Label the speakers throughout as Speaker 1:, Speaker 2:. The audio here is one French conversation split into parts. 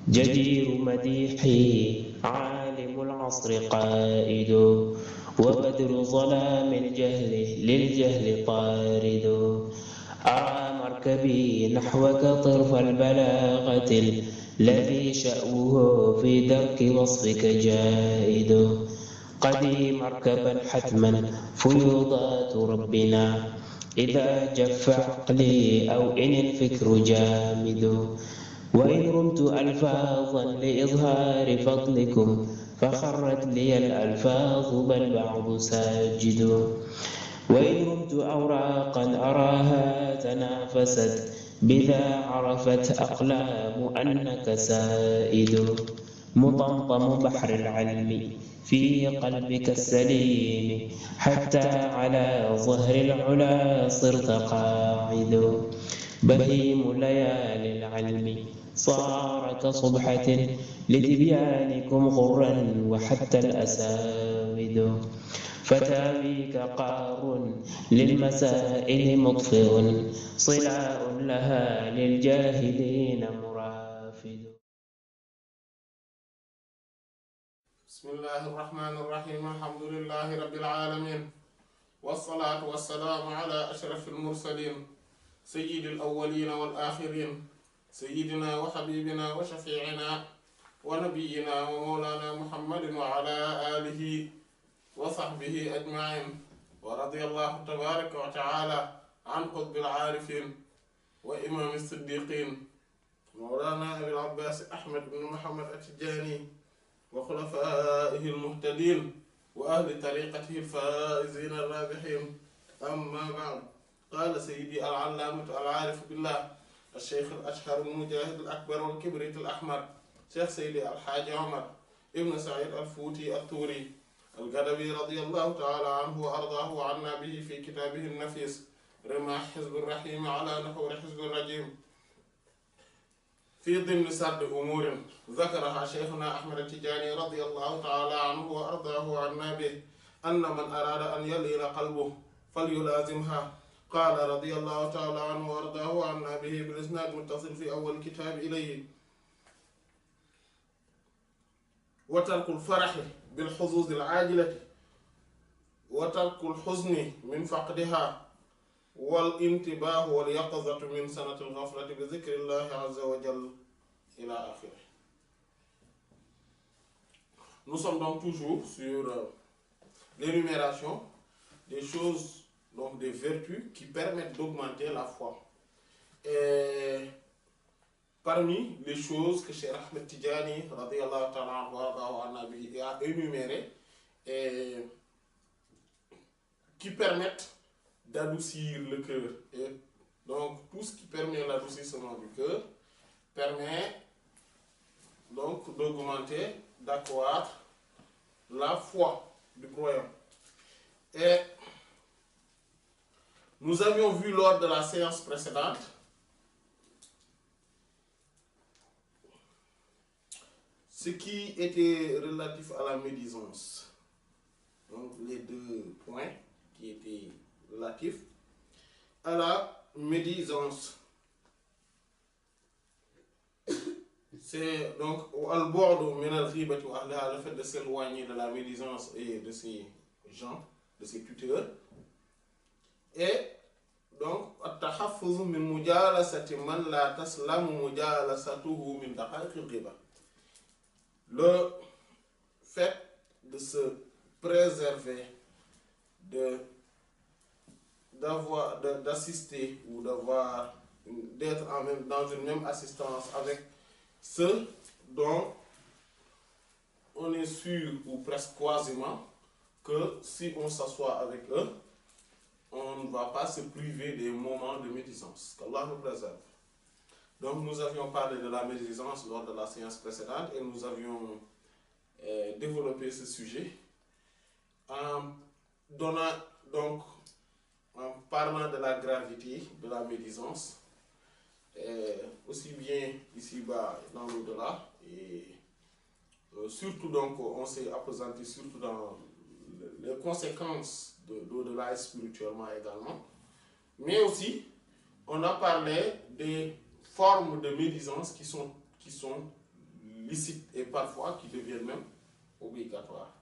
Speaker 1: جدير مديحي عالم العصر قائد وبدر ظلام الجهل للجهل طارد أرى مركبي نحوك طرف البلاغة الذي شأوه في درك وصفك جائد قدي مركبا حتما فيوضات ربنا إذا جف عقلي أو إن الفكر جامد وإن رمت ألفاظا لإظهار فضلكم فخرت لي الألفاظ بل بعض ساجد وإن رمت أوراقا أراها تنافست بذا عرفت أقلام أنك سائد مطمطم بحر العلم في قلبك السليم حتى على ظهر العلا صرت قاعد بهيم ليالي العلم صار كصبحة لتبيانكم غرا وحتى الأساود فتاويك قار للمسائل مطفئ صلاء لها للجاهلين مرافد.
Speaker 2: بسم الله الرحمن الرحيم. الحمد لله رب العالمين والصلاة والسلام على أشرف المرسلين سيد الأولين والآخرين سيدنا وحبيبنا وشفيعنا ونبينا ومولانا محمد وعلى آله وصحبه أجمعين ورضي الله تبارك وتعالى عن قطب العارفين وإمام الصديقين مولانا أبي العباس أحمد بن محمد التجاني وخلفائه المهتدين وأهل طريقته الفائزين الرابحين. أما بعد، قال سيدي العلامة العارف بالله الشيخ الأشهر المجاهد الأكبر والكبريت الأحمر شيخ سيدي الحاج عمر ابن سعيد الفوتي الثوري القدوي رضي الله تعالى عنه وأرضاه وعنا به في كتابه النفيس رماح حزب الرحيم على نحور حزب الرجيم في ضمن سرد أمور ذكرها شيخنا أحمد التجاني رضي الله تعالى عنه وأرضاه وعنا به أن من أراد أن يلين قلبه فليلازمها. قال رضي الله تعالى عنه وأرضاه وعنا به بالإسناد متصل في أول الكتاب إليه: وترك الفرح بالحظوظ العاجلة وترك الحزن من فقدها والانتباه واليقظة من سنة الغفلة بذكر الله عز وجل إلى آخره. Nous sommes donc toujours sur l'énumération des choses, donc des vertus qui permettent d'augmenter la foi. Et parmi les choses que Cheikh Ahmed Tidjani radiyallahu ta'ala anhu a énumérées et qui permettent d'adoucir le cœur. Et donc tout ce qui permet l'adoucissement du cœur permet donc d'augmenter, d'accroître la foi du croyant. Et nous avions vu lors de la séance précédente ce qui était relatif à la médisance. Donc les deux points qui étaient relatifs à la médisance. C'est donc al-bu'du min al-ghibati wa ahliha, le fait de s'éloigner de la médisance et de ses gens, de ses tuteurs. Et donc at-tahaffuz min mujalasati man la taslamu mujalasatuhu min daqa'iq al-ghiba. Le fait de se préserver d'assister ou d'être dans une même assistance avec ceux dont on est sûr ou presque quasiment que si on s'assoit avec eux, on ne va pas se priver des moments de médisance. Qu'Allah nous préserve. Donc nous avions parlé de la médisance lors de la séance précédente et nous avions développé ce sujet en donnant donc en parlant de la gravité de la médisance, aussi bien ici-bas dans l'au-delà, et surtout donc on s'est appesanti surtout dans les conséquences de l'au-delà et spirituellement également, mais aussi on a parlé des formes de médisance qui sont licites et parfois qui deviennent même obligatoires.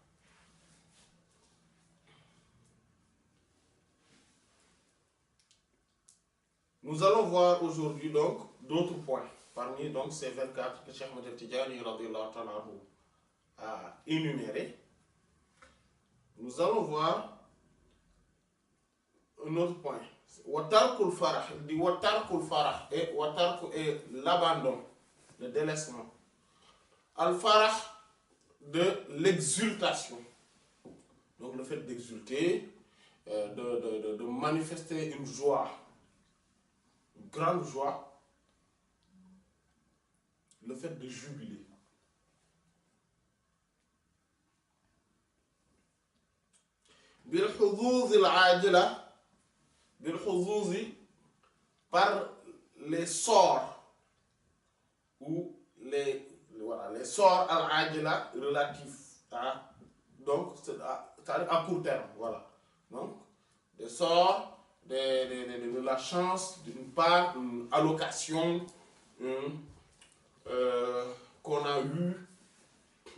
Speaker 2: Nous allons voir aujourd'hui donc d'autres points parmi donc ces 24 que Cheikh Ahmed Tidiane a énumérés. Nous allons voir un autre point. Watarkul farah, il dit watarkul farah et l'abandon, le délaissement. Al farah de l'exultation. Donc le fait d'exulter, de manifester une joie, une grande joie, le fait de jubiler. Bil huzuz al-ajila, bil huzuz par les sorts ou les sorts al-ajila relatifs à donc à court terme, voilà. Donc des sorts de la chance, d'une part, une allocation qu'on a eu.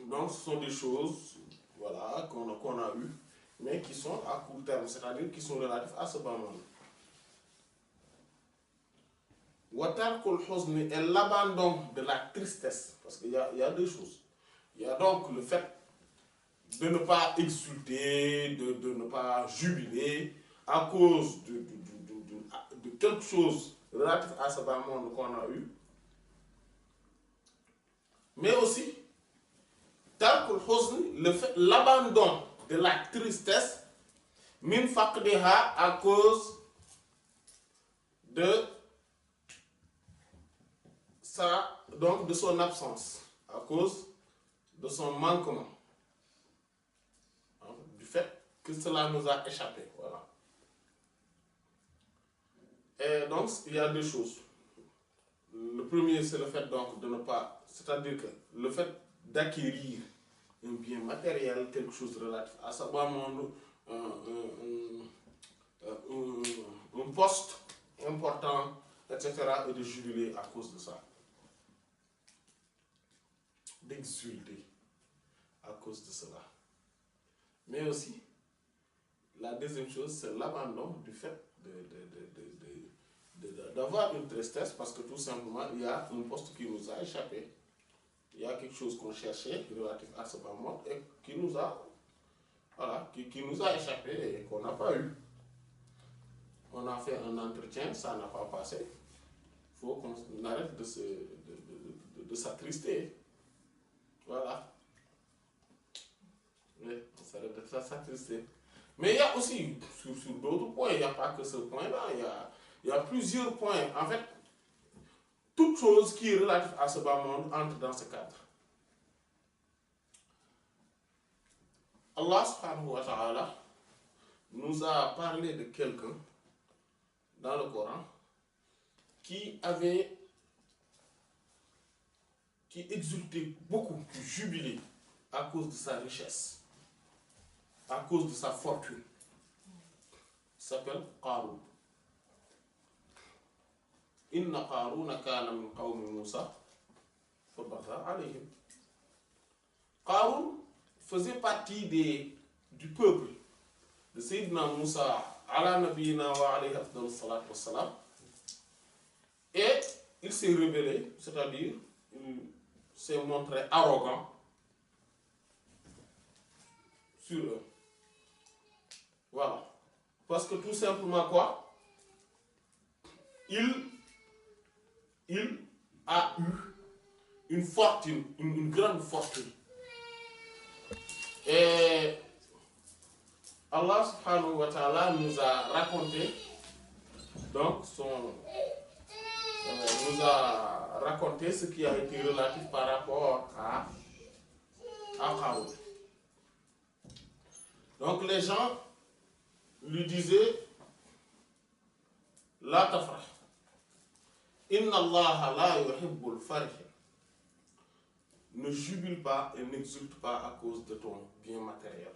Speaker 2: Donc ce sont des choses, voilà, qu'on a eu, mais qui sont à court terme, c'est-à-dire qui sont relatifs à ce bas monde. Watarkul huzn est l'abandon de la tristesse, parce qu'il y a deux choses. Il y a donc le fait de ne pas exulter, de ne pas jubiler à cause de quelque chose relatif à ce bas monde qu'on a eu, mais aussi tarkul huzn, l'abandon de la tristesse, min faqdiha, à cause de de son absence, à cause de son manquement, du fait que cela nous a échappé, voilà. Et donc il y a deux choses. Le premier, c'est le fait donc de ne pas, c'est-à-dire que le fait d'acquérir un bien matériel, quelque chose relatif à ça, un poste important, etc., et de jubiler à cause de ça. D'exulter à cause de cela. Mais aussi, la deuxième chose, c'est l'abandon du fait d'avoir une tristesse, parce que tout simplement, il y a un poste qui nous a échappé. Il y a quelque chose qu'on cherchait relatif à ce moment et qui nous a échappé et qu'on n'a pas eu. On a fait un entretien, ça n'a pas passé. Il faut qu'on arrête de s'attrister. Voilà. Oui, on s'arrête de s'attrister. Mais il y a aussi, sur d'autres points, il n'y a pas que ce point-là, il y a plusieurs points. En fait, toute chose qui est relative à ce bas monde entre dans ce cadre. Allah subhanahu wa ta'ala nous a parlé de quelqu'un dans le Coran qui exultait beaucoup, qui jubilait à cause de sa richesse, à cause de sa fortune. Il s'appelle Qarun. Inna Qaruna kana min qawmi Musa fa bagha alayhim. Qarun faisait partie du peuple de Sayyidina Moussa ala nabiyina wa alayhi afdalus salatu wassalam, et il s'est rebellé, c'est-à-dire il s'est montré arrogant sur eux. Voilà. Parce que tout simplement quoi? Il a eu une fortune, une grande fortune. Et Allah subhanahu wa ta'ala nous a raconté donc nous a raconté ce qui a été relatif par rapport à Qarun. Donc les gens lui disaient La tafrah, inna Allah la yuhibbul farih. Ne jubile pas et n'exulte pas à cause de ton bien matériel,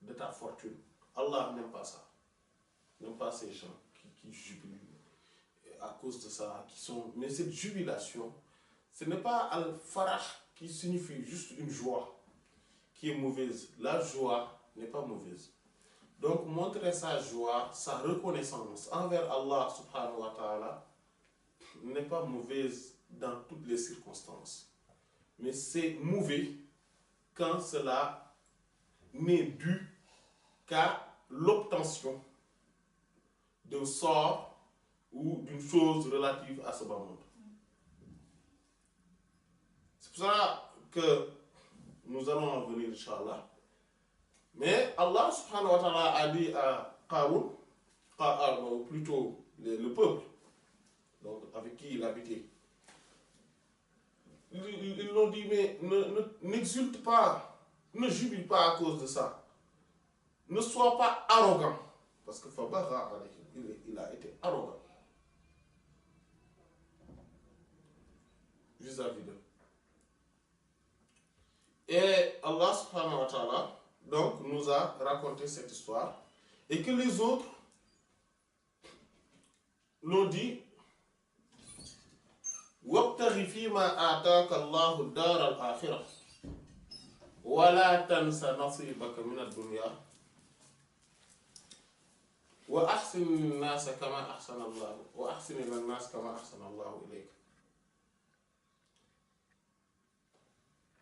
Speaker 2: de ta fortune. Allah n'aime pas ça. N'aime pas ces gens qui jubilent à cause de ça, mais cette jubilation, ce n'est pas al-farah qui signifie juste une joie qui est mauvaise. La joie n'est pas mauvaise. Donc montrer sa joie, sa reconnaissance envers Allah subhanahu wa ta'ala n'est pas mauvaise dans toutes les circonstances. Mais c'est mauvais quand cela n'est dû qu'à l'obtention d'un sort ou d'une chose relative à ce bas monde. C'est pour ça que nous allons en venir, Inch'Allah. Mais Allah subhanahu wa ta'ala a dit à Qarun, ou plutôt le peuple, donc avec qui il habitait, ils l'ont dit, mais n'exulte pas, ne jubile pas à cause de ça. Ne sois pas arrogant. Parce que Fabara, il a été arrogant vis-à-vis d'eux. Et Allah subhanahu wa ta'ala donc nous a raconté cette histoire et que les autres l'ont dit وَابْتَغِ فِي مَا آتَاكَ اللَّهُ الدَّارَ الْآخِرَةَ وَلَا تَنْسَ نَصِيبَكَ مِنَ الدُّنْيَا وَأَحْسِنِ النَّاسَ كَمَا أَحْسَنَ اللَّهُ وَأَحْسِنِ إِلَى النَّاسِ كَمَا أَحْسَنَ اللَّهُ إِلَيْكَ.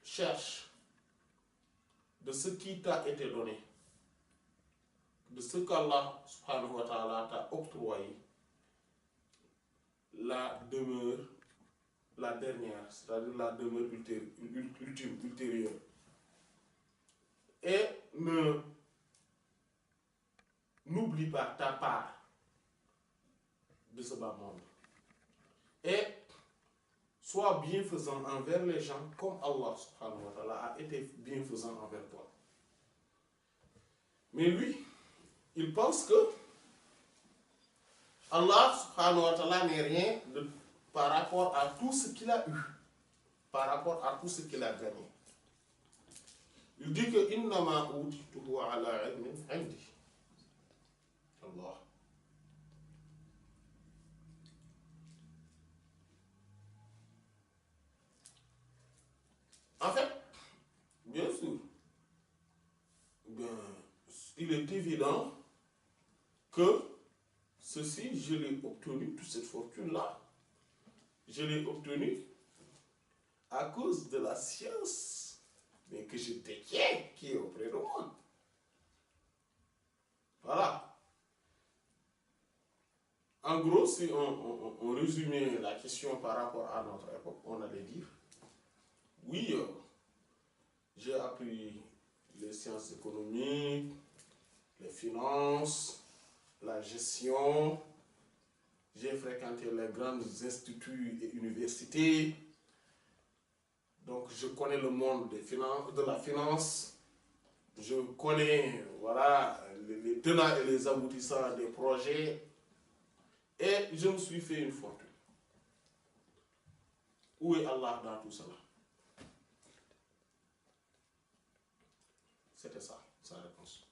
Speaker 2: Cherche de ce qui t'a été donné, de ce qu'Allah subhanahu wa ta'ala t'a octroyé, la demeure, la dernière, c'est-à-dire la demeure ultime, ultérieure. Et n'oublie pas ta part de ce bas monde. Et sois bienfaisant envers les gens comme Allah subhanahu wa ta'ala a été bienfaisant envers toi. Mais lui, il pense que Allah subhanahu wa ta'ala n'est rien par rapport à tout ce qu'il a eu, par rapport à tout ce qu'il a gagné. Il dit que innama utituhu ala ilmin indi. Allah. En fait, bien sûr, il est évident que ceci, je l'ai obtenu, toute cette fortune-là, je l'ai obtenue à cause de la science, mais que je détiens, qui est auprès de moi. Voilà. En gros, si on résumait la question par rapport à notre époque, on allait dire, oui, j'ai appris les sciences économiques, les finances, la gestion, j'ai fréquenté les grands instituts et universités, donc je connais le monde des finances, de la finance, je connais voilà, les tenants et les aboutissants des projets, et je me suis fait une fortune. Où est Allah dans tout cela? C'était ça, sa réponse.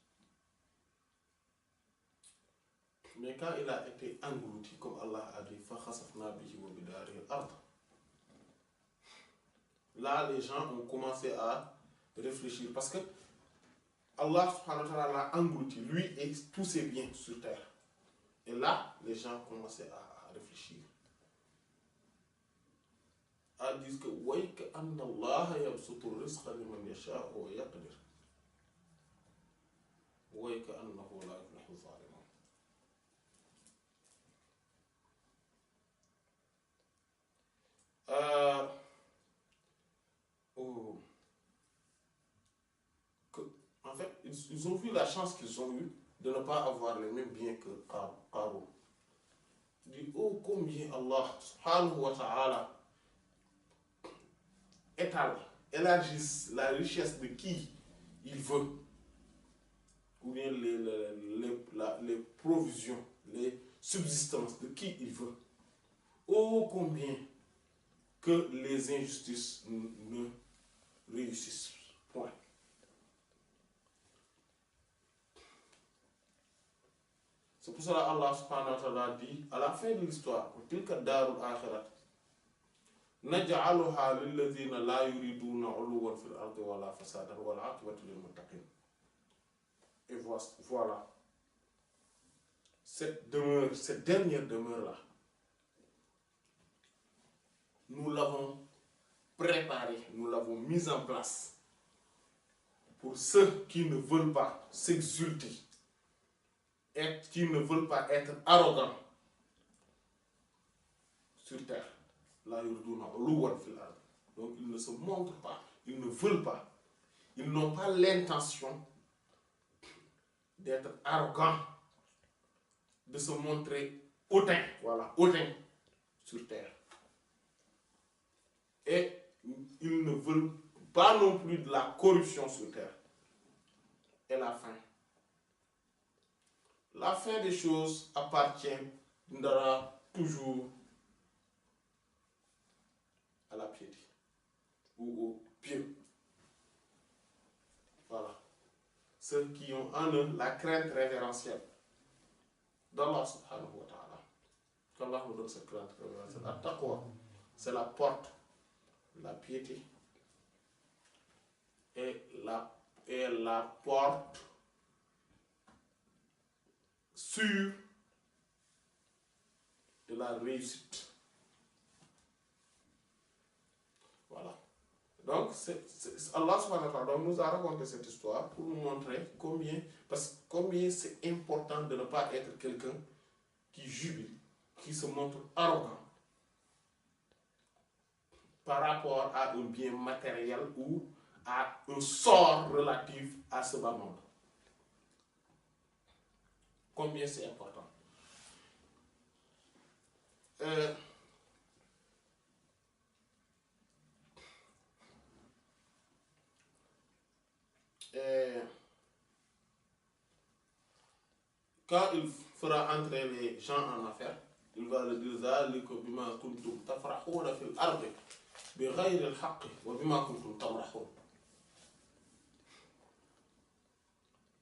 Speaker 2: Mais quand il a été englouti, comme Allah a dit, là, les gens ont commencé à réfléchir. Parce que Allah subhanahu wa ta'ala l'a englouti, lui et tous ses biens sur terre. Et là, les gens commençaient à réfléchir. À dire que وَيْكَ أَنَّ اللَّهَ يَبْسُطُ الرِّزْقَ لِمَنْ يَشَاءُ وَيَقْدِرُ وَيْكَ أَنَّهُ لَا يُفْلِحُ الظَّالِمُونَ. En fait, ils ont vu la chance qu'ils ont eue de ne pas avoir les mêmes biens que Qarun. Il dit, oh combien Allah subhanahu wa ta'ala étale, élargisse la richesse de qui il veut, ou bien les provisions, les subsistances de qui il veut. Oh combien que les injustices ne réussissent point. C'est pour cela Allah subhanahu wa ta'ala dit à la fin de l'histoire, tilka darul akhirat naj'aluha lilladhina la yuriduna 'uluwan fil ardi wala fasadan wal 'aqibatu lil muttaqin. Et voilà. Cette demeure, cette dernière demeure-là, nous l'avons préparée, nous l'avons mise en place pour ceux qui ne veulent pas s'exulter, qui ne veulent pas être arrogants sur terre. La yurduna uluwan fil ard. Donc ils ne se montrent pas, ils ne veulent pas, ils n'ont pas l'intention d'être arrogants, de se montrer hautain, voilà, hautain sur terre. Et ils ne veulent pas non plus de la corruption sur terre. Et la fin. La fin des choses appartiendra toujours à la piété ou au pieux. Voilà. Ceux qui ont en eux la crainte révérentielle d'Allah subhanahu wa ta'ala. Qu'Allah nous donne cette crainte révérentielle. At-taqwa, c'est la porte, la piété et la porte sûre de la réussite. Voilà. Donc, Allah subhanahu wa ta'ala nous a raconté cette histoire pour nous montrer combien c'est important de ne pas être quelqu'un qui jubile, qui se montre arrogant par rapport à un bien matériel ou à un sort relatif à ce bas monde. Combien c'est important. Quand il fera entrer les gens en affaires, il va le dire ذلك بما كنتم تفرحون في الأرض بغير الحق وبما كنتم تمرحون.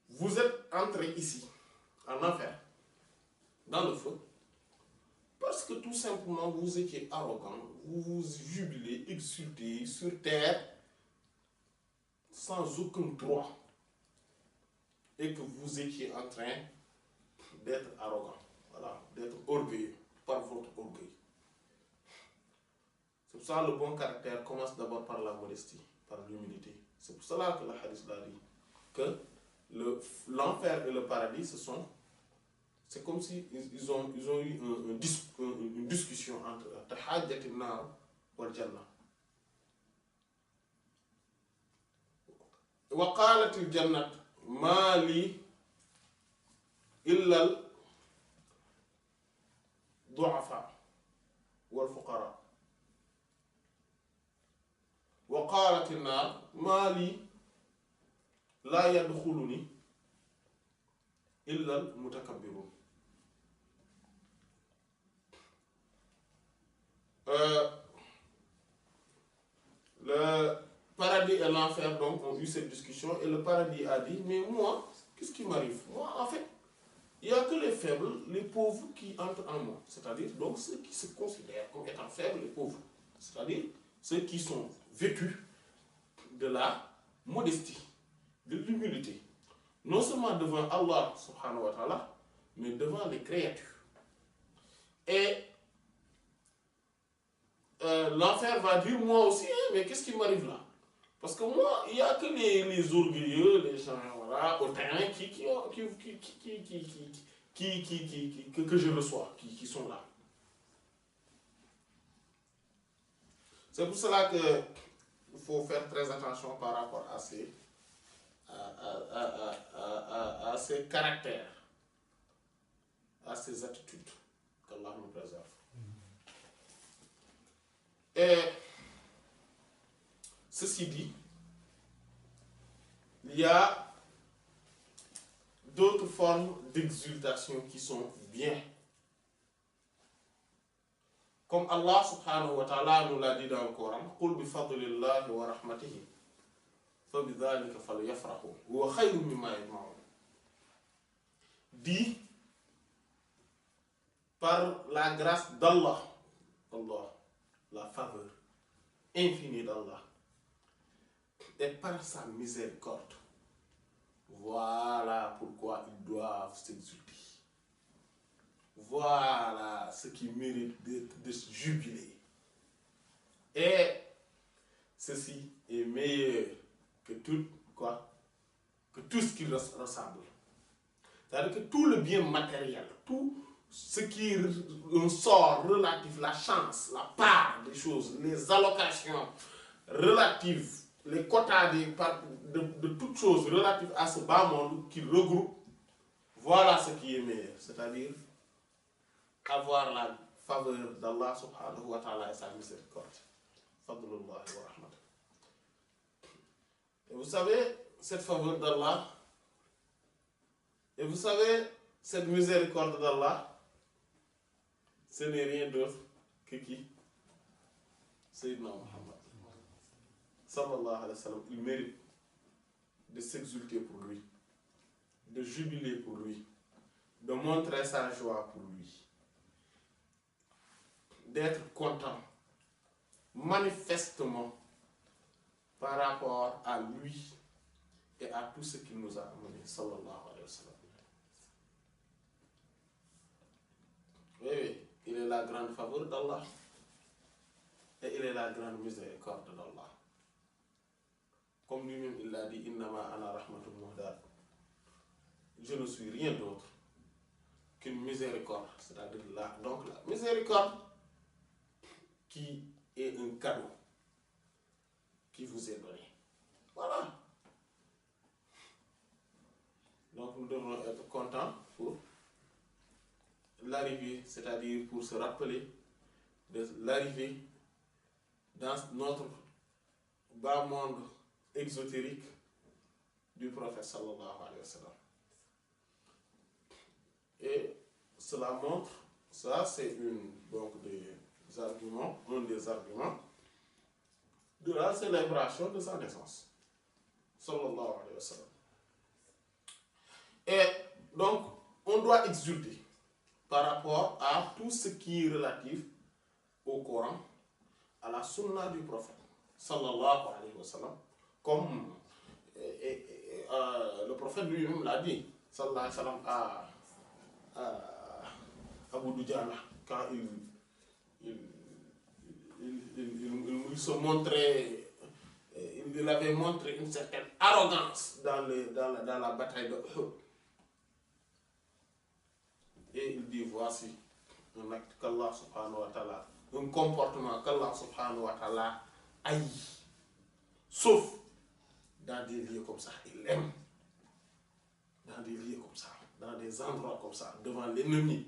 Speaker 2: Vous êtes entrés ici en affaires, dans le feu, parce que tout simplement vous étiez arrogant, vous vous jubilez, exultez sur terre sans aucun droit, et que vous étiez en train d'être arrogant, voilà, d'être orgueilleux par votre orgueil. C'est pour ça que le bon caractère commence d'abord par la modestie, par l'humilité. C'est pour cela que le hadith l'a dit, que l'enfer et le paradis, c'est comme si ils ont eu une discussion entre tahajjat an-nar wal jannah. Wa qalat al-jannat ma li illa al-du'afa wal fuqara. Wa qalat an-nar ma li la yadkhuluni illa al-mutakabbirun. Le paradis et l'enfer donc ont eu cette discussion et le paradis a dit mais moi, qu'est-ce qui m'arrive? Moi en fait, il n'y a que les faibles, les pauvres qui entrent en moi. C'est-à-dire donc ceux qui se considèrent comme étant faibles et pauvres. C'est-à-dire ceux qui sont vêtus de la modestie, de l'humilité. Non seulement devant Allah subhanahu wa ta'ala, mais devant les créatures. Et l'enfer va dire moi aussi, hein, mais qu'est-ce qui m'arrive là? Parce que moi, il n'y a que les orgueilleux, les gens, voilà, hautains, que je reçois, qui sont là. C'est pour cela qu'il faut faire très attention par rapport à ces caractères, à ces attitudes qu'Allah nous préserve. Et ceci dit, il y a d'autres formes d'exultation qui sont bien. Comme Allah subhanahu wa ta'ala nous l'a dit dans le Coran, قُلْ بِفَضْلِ اللَّهِ وَرَحْمَتِهِ فَبِذَلِكَ فَلْيَفْرَحُوا هُوَ خَيْرٌ مِّمَّا يَجْمَعُونَ. Dit par la grâce d'Allah, Allah, la faveur, infinie d'Allah et par sa miséricorde. Voilà pourquoi ils doivent s'exulter. Voilà ce qui mérite de se jubiler. Et ceci est meilleur que tout, que tout ce qui ressemble. C'est-à-dire que tout le bien matériel, tout ce qui sort relatif, la chance, la part des choses, les allocations relatives, les quotas de toutes choses relatives à ce bas monde qui regroupe, voilà ce qui est meilleur. C'est-à-dire avoir la faveur d'Allah subhanahu wa ta'ala et sa miséricorde. Fadlullah wa rahmat. Et vous savez, cette faveur d'Allah, et vous savez, cette miséricorde d'Allah, ce n'est rien d'autre que qui? Sayyidina Muhammad. Sallallahu alayhi wa sallam, il mérite de s'exulter pour lui, de jubiler pour lui, de montrer sa joie pour lui, d'être content manifestement par rapport à lui et à tout ce qu'il nous a amené, sallallahu alayhi wa sallam. Oui, il est la grande faveur d'Allah et il est la grande miséricorde d'Allah. Comme lui-même il l'a dit, innama ana rahmatul muhdad. Je ne suis rien d'autre qu'une miséricorde, c'est-à-dire la miséricorde qui est un cadeau qui vous est donné. Voilà. Donc nous devons être contents pour l'arrivée, c'est-à-dire pour se rappeler de l'arrivée dans notre bas monde exotérique du prophète sallallahu alayhi wa sallam. Et cela montre, ça c'est un des arguments de la célébration de sa naissance. Sallallahu alayhi wa sallam. Et donc, on doit exulter par rapport à tout ce qui est relatif au Coran, à la sunna du prophète. Sallallahu alayhi wa sallam. Comme le prophète lui-même l'a dit, sallallahu alayhi wa sallam, à Abu Dujana, quand il se montrait, il avait montré une certaine arrogance dans la bataille de Uhud. Et il dit, voici un acte qu'Allah subhanahu wa ta'ala, un comportement qu'Allah subhanahu wa ta'ala haït. Sauf dans des lieux comme ça, il aime. Dans des lieux comme ça, dans des endroits comme ça, devant l'ennemi.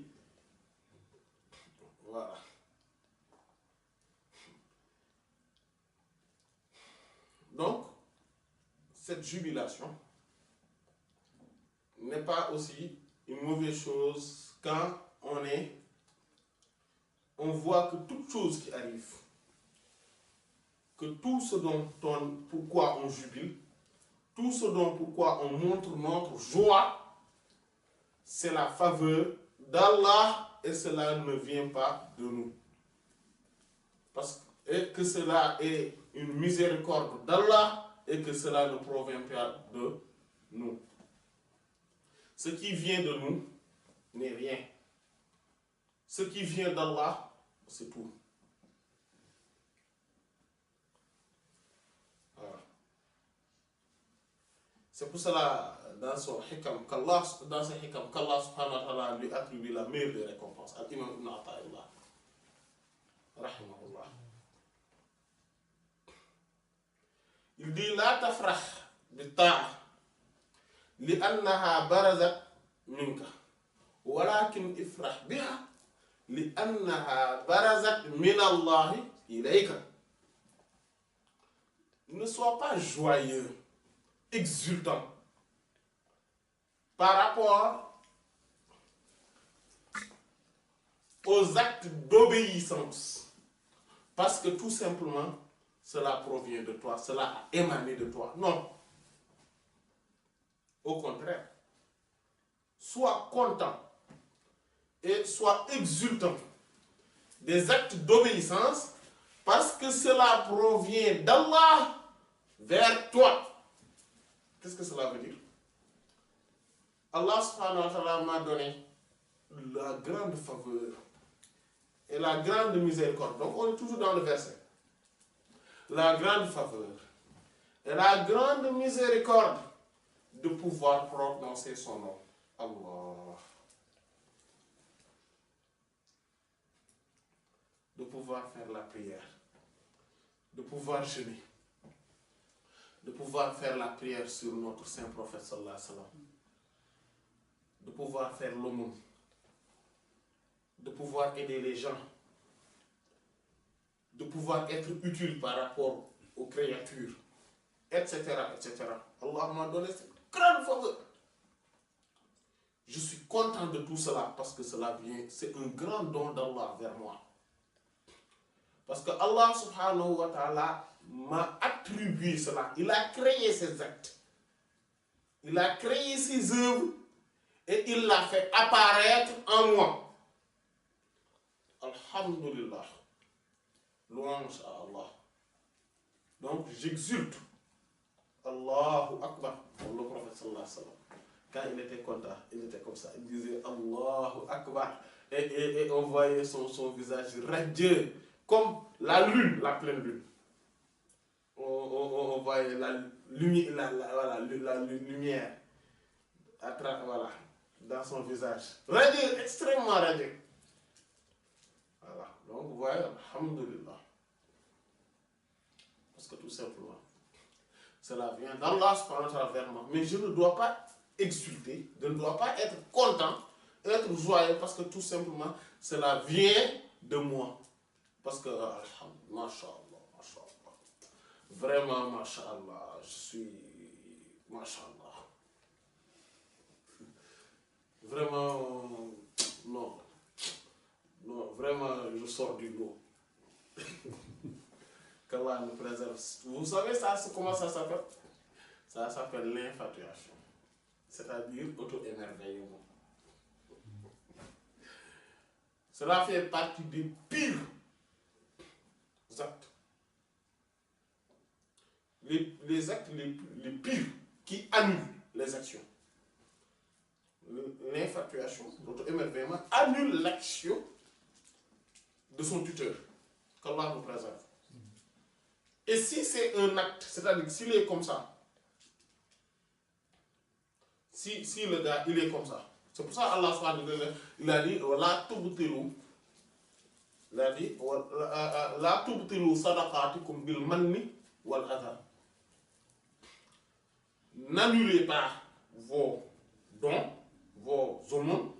Speaker 2: Voilà. Donc, cette jubilation n'est pas aussi une mauvaise chose quand on voit que toute chose qui arrive, que tout ce pourquoi on jubile, tout ce pourquoi on montre notre joie, c'est la faveur d'Allah et cela ne vient pas de nous. Et que cela est une miséricorde d'Allah et que cela ne provient pas de nous. Ce qui vient de nous n'est rien. Ce qui vient d'Allah, c'est tout. Voilà. C'est pour cela, dans ses hikam qu'Allah subhanahu wa ta'ala lui attribue la meilleure des récompenses. Al-Imam Ibn Ata'illah, rahimahullah. Il dit, la tafrah bi-ta'a li'annaha barazat minka, walakin ifrah biha li'annaha barazat min Allah ilayka. Ne sois pas joyeux, exultant par rapport aux actes d'obéissance, parce que tout simplement cela provient de toi, cela a émané de toi. Non. Au contraire, sois content et sois exultant des actes d'obéissance Parce que cela provient d'Allah vers toi. Qu'est-ce que cela veut dire? Allah subhanahu wa ta'ala m'a donné la grande faveur et la grande miséricorde. Donc on est toujours dans le verset. La grande faveur et la grande miséricorde de pouvoir prononcer son nom. Allah. De pouvoir faire la prière. De pouvoir jeûner. De pouvoir faire la prière sur notre saint prophète sallallahu alayhi wa sallam. De pouvoir faire l'aumône. De pouvoir aider les gens. De pouvoir être utile par rapport aux créatures. Etc. etc. Allah m'a donné cette grande faveur. Je suis content de tout cela parce que cela vient, c'est un grand don d'Allah vers moi. Parce que Allah subhanahu wa ta'ala m'a attribué cela. Il a créé ces actes. Il a créé ces œuvres et il l'a fait apparaître en moi. Alhamdulillah. Louange à Allah. Donc j'exulte. Allahu Akbar. Pour le prophète sallallahu alayhi wa sallam. Quand il était content, il était comme ça. Il disait Allahu Akbar. Et on voyait son visage radieux. Comme la lune, la pleine lune. On voyait la lumière à travers, voilà, dans son visage. Radieux, extrêmement radieux. Voilà. Donc vous voyez, alhamdulillah. Parce que tout simplement, cela vient d'Allah subhanahu wa ta'ala vers moi. Mais je ne dois pas exulter, je ne dois pas être content, être joyeux, parce que tout simplement, cela vient de moi. Parce que, masha'Allah, masha'Allah. Vraiment, masha'Allah, je suis, masha'Allah. Vraiment, non. Non, vraiment, je sors du lot. Qu'Allah nous préserve. Vous savez, ça, comment ça s'appelle? Ça s'appelle l'infatuation. C'est-à-dire auto-émerveillement. Cela fait partie des pires actes. Les actes les pires qui annulent les actions. L'infatuation, l'auto-émerveillement, annule l'action de son tuteur. Qu'Allah nous préserve. Et si c'est un acte, c'est-à-dire s'il est comme ça, si le gars il est comme ça, c'est pour ça Allah subhanahu wa ta'ala il a dit la tubtilu, il a dit la tubtilu sadaqatikum bil manni wal adha. N'annulez pas vos dons, vos aumônes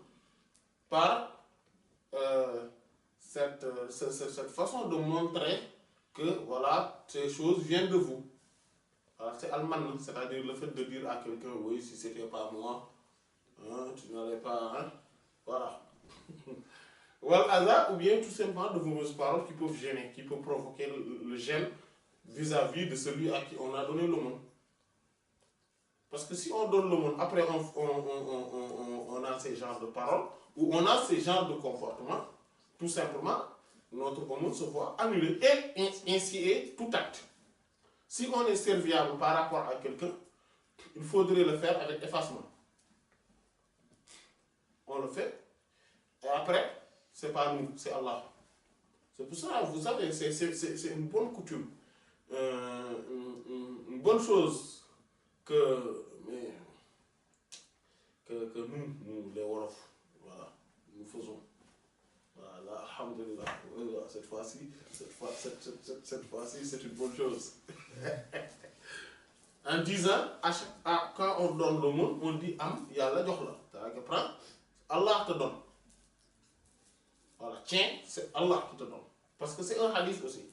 Speaker 2: par cette façon de montrer que voilà, ces choses viennent de vous. Alors c'est al-man, c'est-à-dire le fait de dire à quelqu'un, oui, si c'était pas moi, hein, tu n'allais pas, hein, voilà. Wal adha, ou bien tout simplement de mauvaises paroles qui peuvent gêner, qui peuvent provoquer le gêne vis-à-vis de celui à qui on a donné le monde. Parce que si on donne le monde, après on a ces genres de paroles, ou on a ces genres de comportements, tout simplement, notre aumône se voit annulé. Et ainsi est tout acte. Si on est serviable par rapport à quelqu'un, il faudrait le faire avec effacement. On le fait, et après, c'est pas nous, c'est Allah. C'est pour ça, vous savez, c'est une bonne coutume, une bonne chose que nous, les Wolof, voilà, nous faisons. Voilà, alhamdulillah, cette fois-ci, c'est une bonne chose. En disant, quand on donne le monde, on dit Am, Yalla Jokhla. C'est-à-dire que prends, Allah te donne. Voilà, tiens, c'est Allah qui te donne. Parce que c'est un hadith aussi.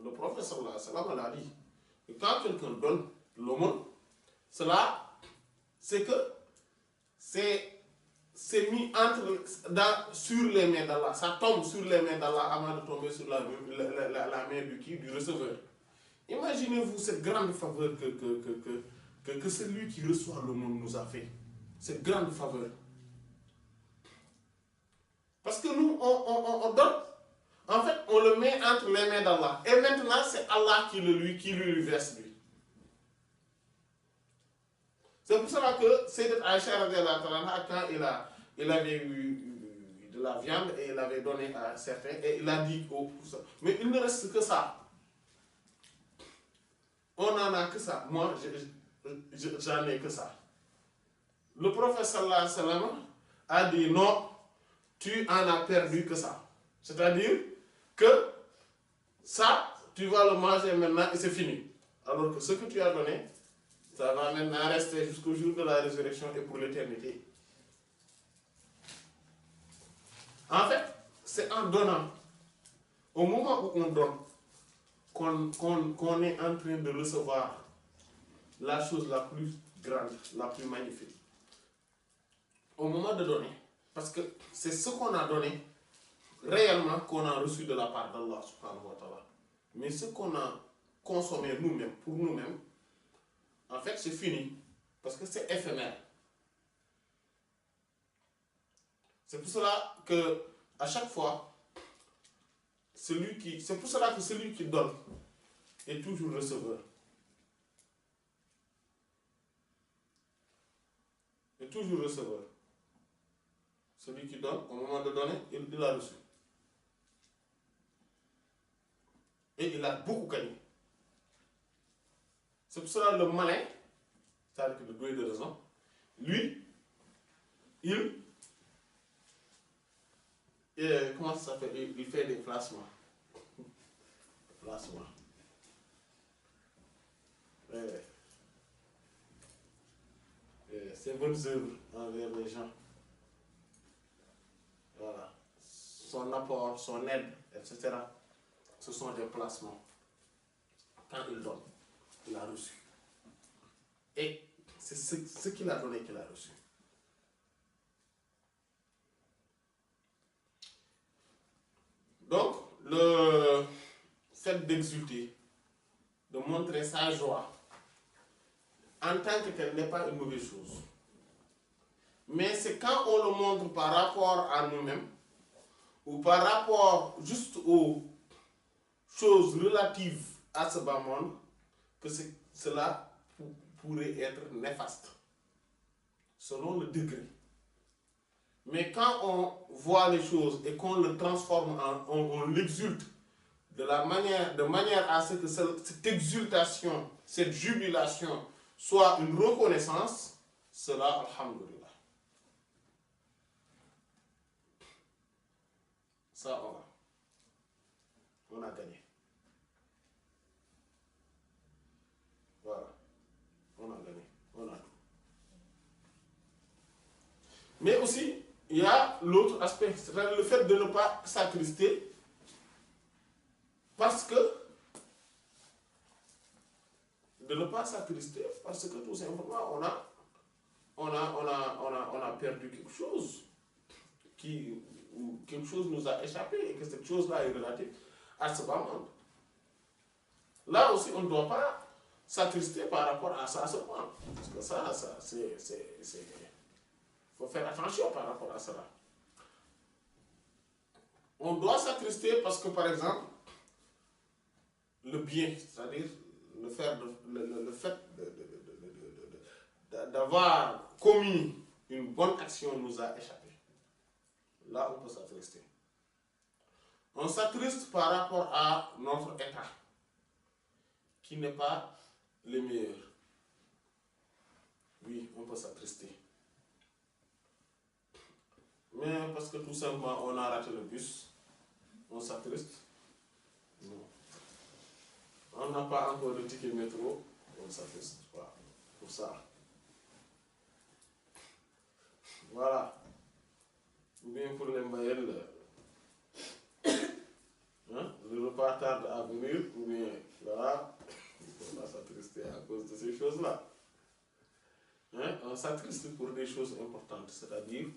Speaker 2: Le prophète sallallahu alayhi wa sallam a dit que quand quelqu'un donne le monde, cela, c'est que c'est mis sur les mains d'Allah. Ça tombe sur les mains d'Allah avant de tomber sur la main du receveur. Imaginez-vous cette grande faveur que celui qui reçoit le monde nous a fait. Cette grande faveur. Parce que nous, on donne, En fait, on le met entre les mains d'Allah. Et maintenant, c'est Allah qui lui verse lui. C'est pour cela que Sayyidat Aïcha, quand il avait eu de la viande et il avait donné à certains, et il a dit mais il ne reste que ça. On n'en a que ça. Moi, j'en ai que ça. Le prophète sallallahu alayhi wa sallam a dit non, tu en as perdu que ça. C'est-à-dire que ça, tu vas le manger maintenant et c'est fini. Alors que ce que tu as donné, ça va maintenant rester jusqu'au jour de la résurrection et pour l'éternité. En fait, c'est en donnant, au moment où on donne, qu'on est en train de recevoir la chose la plus grande, la plus magnifique. Au moment de donner, parce que c'est ce qu'on a donné réellement qu'on a reçu de la part d'Allah subhanahu wa ta'ala. Mais ce qu'on a consommé nous-mêmes, pour nous-mêmes, en fait c'est fini, parce que c'est éphémère. C'est pour cela que à chaque fois, c'est pour cela que celui qui donne est toujours receveur. Est toujours receveur. Celui qui donne, au moment de donner, il a reçu. Et il a beaucoup gagné. C'est pour cela le malin, c'est-à-dire que le doué de raison, lui, comment ça s'appelle? Il fait des placements. Placements. Ses bonnes œuvres envers les gens. Voilà. Son apport, son aide, etc. Ce sont des placements. Quand il donne, il a reçu. Et c'est ce qu'il a donné qu'il a reçu. Donc, le fait d'exulter, de montrer sa joie, en tant que tel, n'est pas une mauvaise chose. Mais c'est quand on le montre par rapport à nous-mêmes, ou par rapport juste aux choses relatives à ce bas monde, que cela pourrait être néfaste, selon le degré. Mais quand on voit les choses et qu'on le transforme, on l'exulte de manière à ce que cette exultation, cette jubilation soit une reconnaissance, cela, alhamdoulilah. Ça, on a gagné. Voilà. On a gagné. On a tout. Mais aussi, il y a l'autre aspect, c'est-à-dire le fait de ne pas s'attrister parce que tout simplement on a perdu quelque chose ou quelque chose nous a échappé et que cette chose-là est relative à ce bas monde. Là aussi, on ne doit pas s'attrister par rapport à ça, à ce point. Parce que ça il faut faire attention par rapport à cela. On doit s'attrister parce que, par exemple, le bien, c'est-à-dire le fait d'avoir commis une bonne action nous a échappé. Là, on peut s'attrister. On s'attriste par rapport à notre état, qui n'est pas le meilleur. Oui, on peut s'attrister. Mais parce que tout simplement, on a raté le bus, on s'attriste. Non. On n'a pas encore de ticket métro, on s'attriste. Voilà. Pour ça. Voilà. Ou bien pour les mails, le repas tarde à venir, ou bien là, on va s'attrister à cause de ces choses-là. On s'attriste pour des choses importantes, c'est-à-dire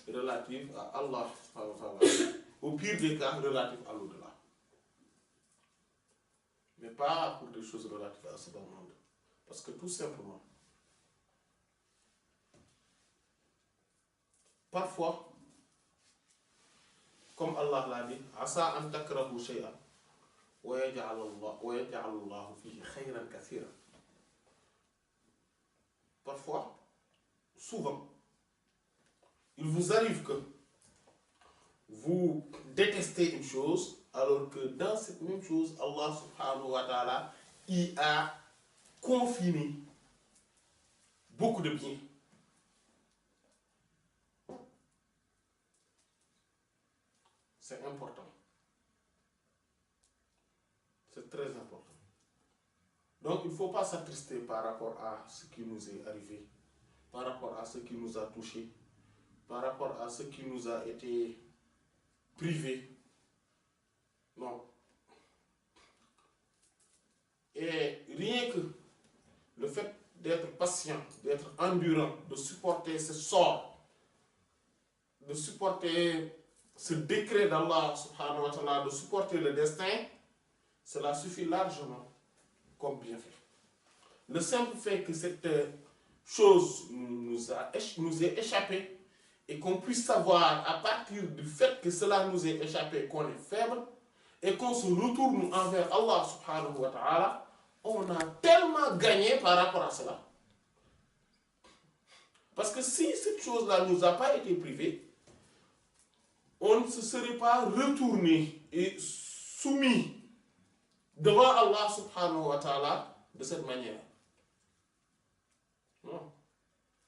Speaker 2: relatives à Allah, au pire des cas, relatives à l'au-delà. Mais pas pour des choses relatives à ce bas monde. Parce que tout simplement, parfois, comme Allah l'a dit, asa an takrahu shay'an wa yaj'al Allahu fihi khayran kathira. Parfois, souvent, il vous arrive que vous détestez une chose, alors que dans cette même chose, Allah subhanahu wa ta'ala y a confiné beaucoup de biens. C'est important. C'est très important. Donc il ne faut pas s'attrister par rapport à ce qui nous est arrivé, par rapport à ce qui nous a touchés, par rapport à ce qui nous a été privé. Non. Et rien que le fait d'être patient, d'être endurant, de supporter ce sort, de supporter ce décret d'Allah subhanahu wa ta'ala, de supporter le destin, cela suffit largement comme bienfait. Le simple fait que cette chose nous ait échappé et qu'on puisse savoir à partir du fait que cela nous ait échappé qu'on est faible et qu'on se retourne envers Allah subhanahu wa ta'ala, on a tellement gagné par rapport à cela. Parce que si cette chose-là ne nous a pas été privée, on ne se serait pas retourné et soumis devant Allah subhanahu wa ta'ala de cette manière. Non.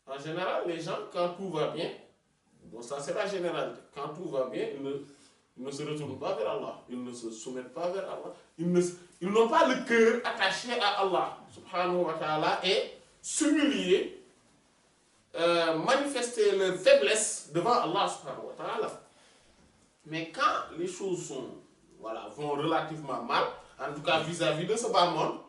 Speaker 2: En général, les gens, quand tout va bien, bon, ça c'est la généralité, quand tout va bien, ils ne se retournent pas vers Allah, ils ne se soumettent pas vers Allah, ils n'ont pas le cœur attaché à Allah subhanahu wa ta'ala et s'humilier, manifester leur faiblesse devant Allah subhanahu wa ta'ala. Mais quand les choses vont relativement mal, en tout cas vis-à-vis de ce bas monde,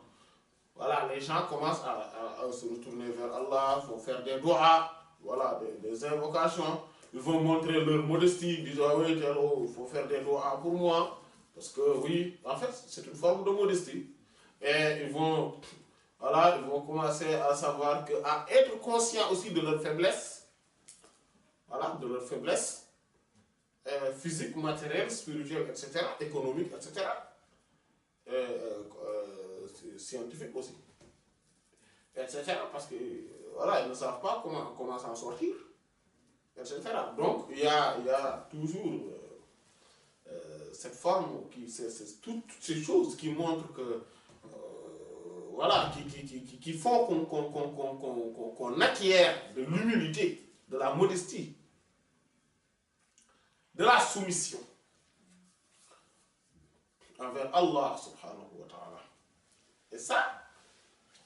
Speaker 2: voilà, les gens commencent à se retourner vers Allah, vont faire des doigts, voilà, des invocations, ils vont montrer leur modestie, ils disent, ah oui, il faut faire des doigts pour moi, parce que oui, en fait, c'est une forme de modestie. Et ils vont commencer à savoir à être conscients aussi de leur faiblesse, voilà, de leur faiblesse, physique, matérielle, spirituelle, etc., économique, etc., scientifique aussi, etc., parce que voilà, ils ne savent pas comment s'en sortir, etc. Donc il y a toujours cette forme, c'est toutes ces choses qui montrent que voilà, qui font qu'on acquiert de l'humilité, de la modestie, de la soumission envers Allah subhanahu wa ta'ala. Et ça,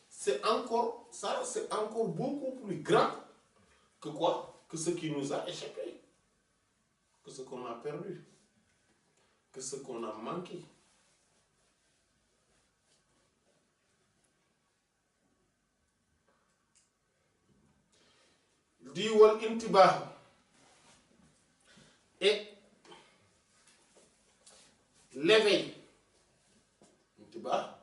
Speaker 2: c'est encore beaucoup plus grand que quoi? Que ce qui nous a échappé, que ce qu'on a perdu, que ce qu'on a manqué. Il dit wal intibah, et l'éveil. Intibah,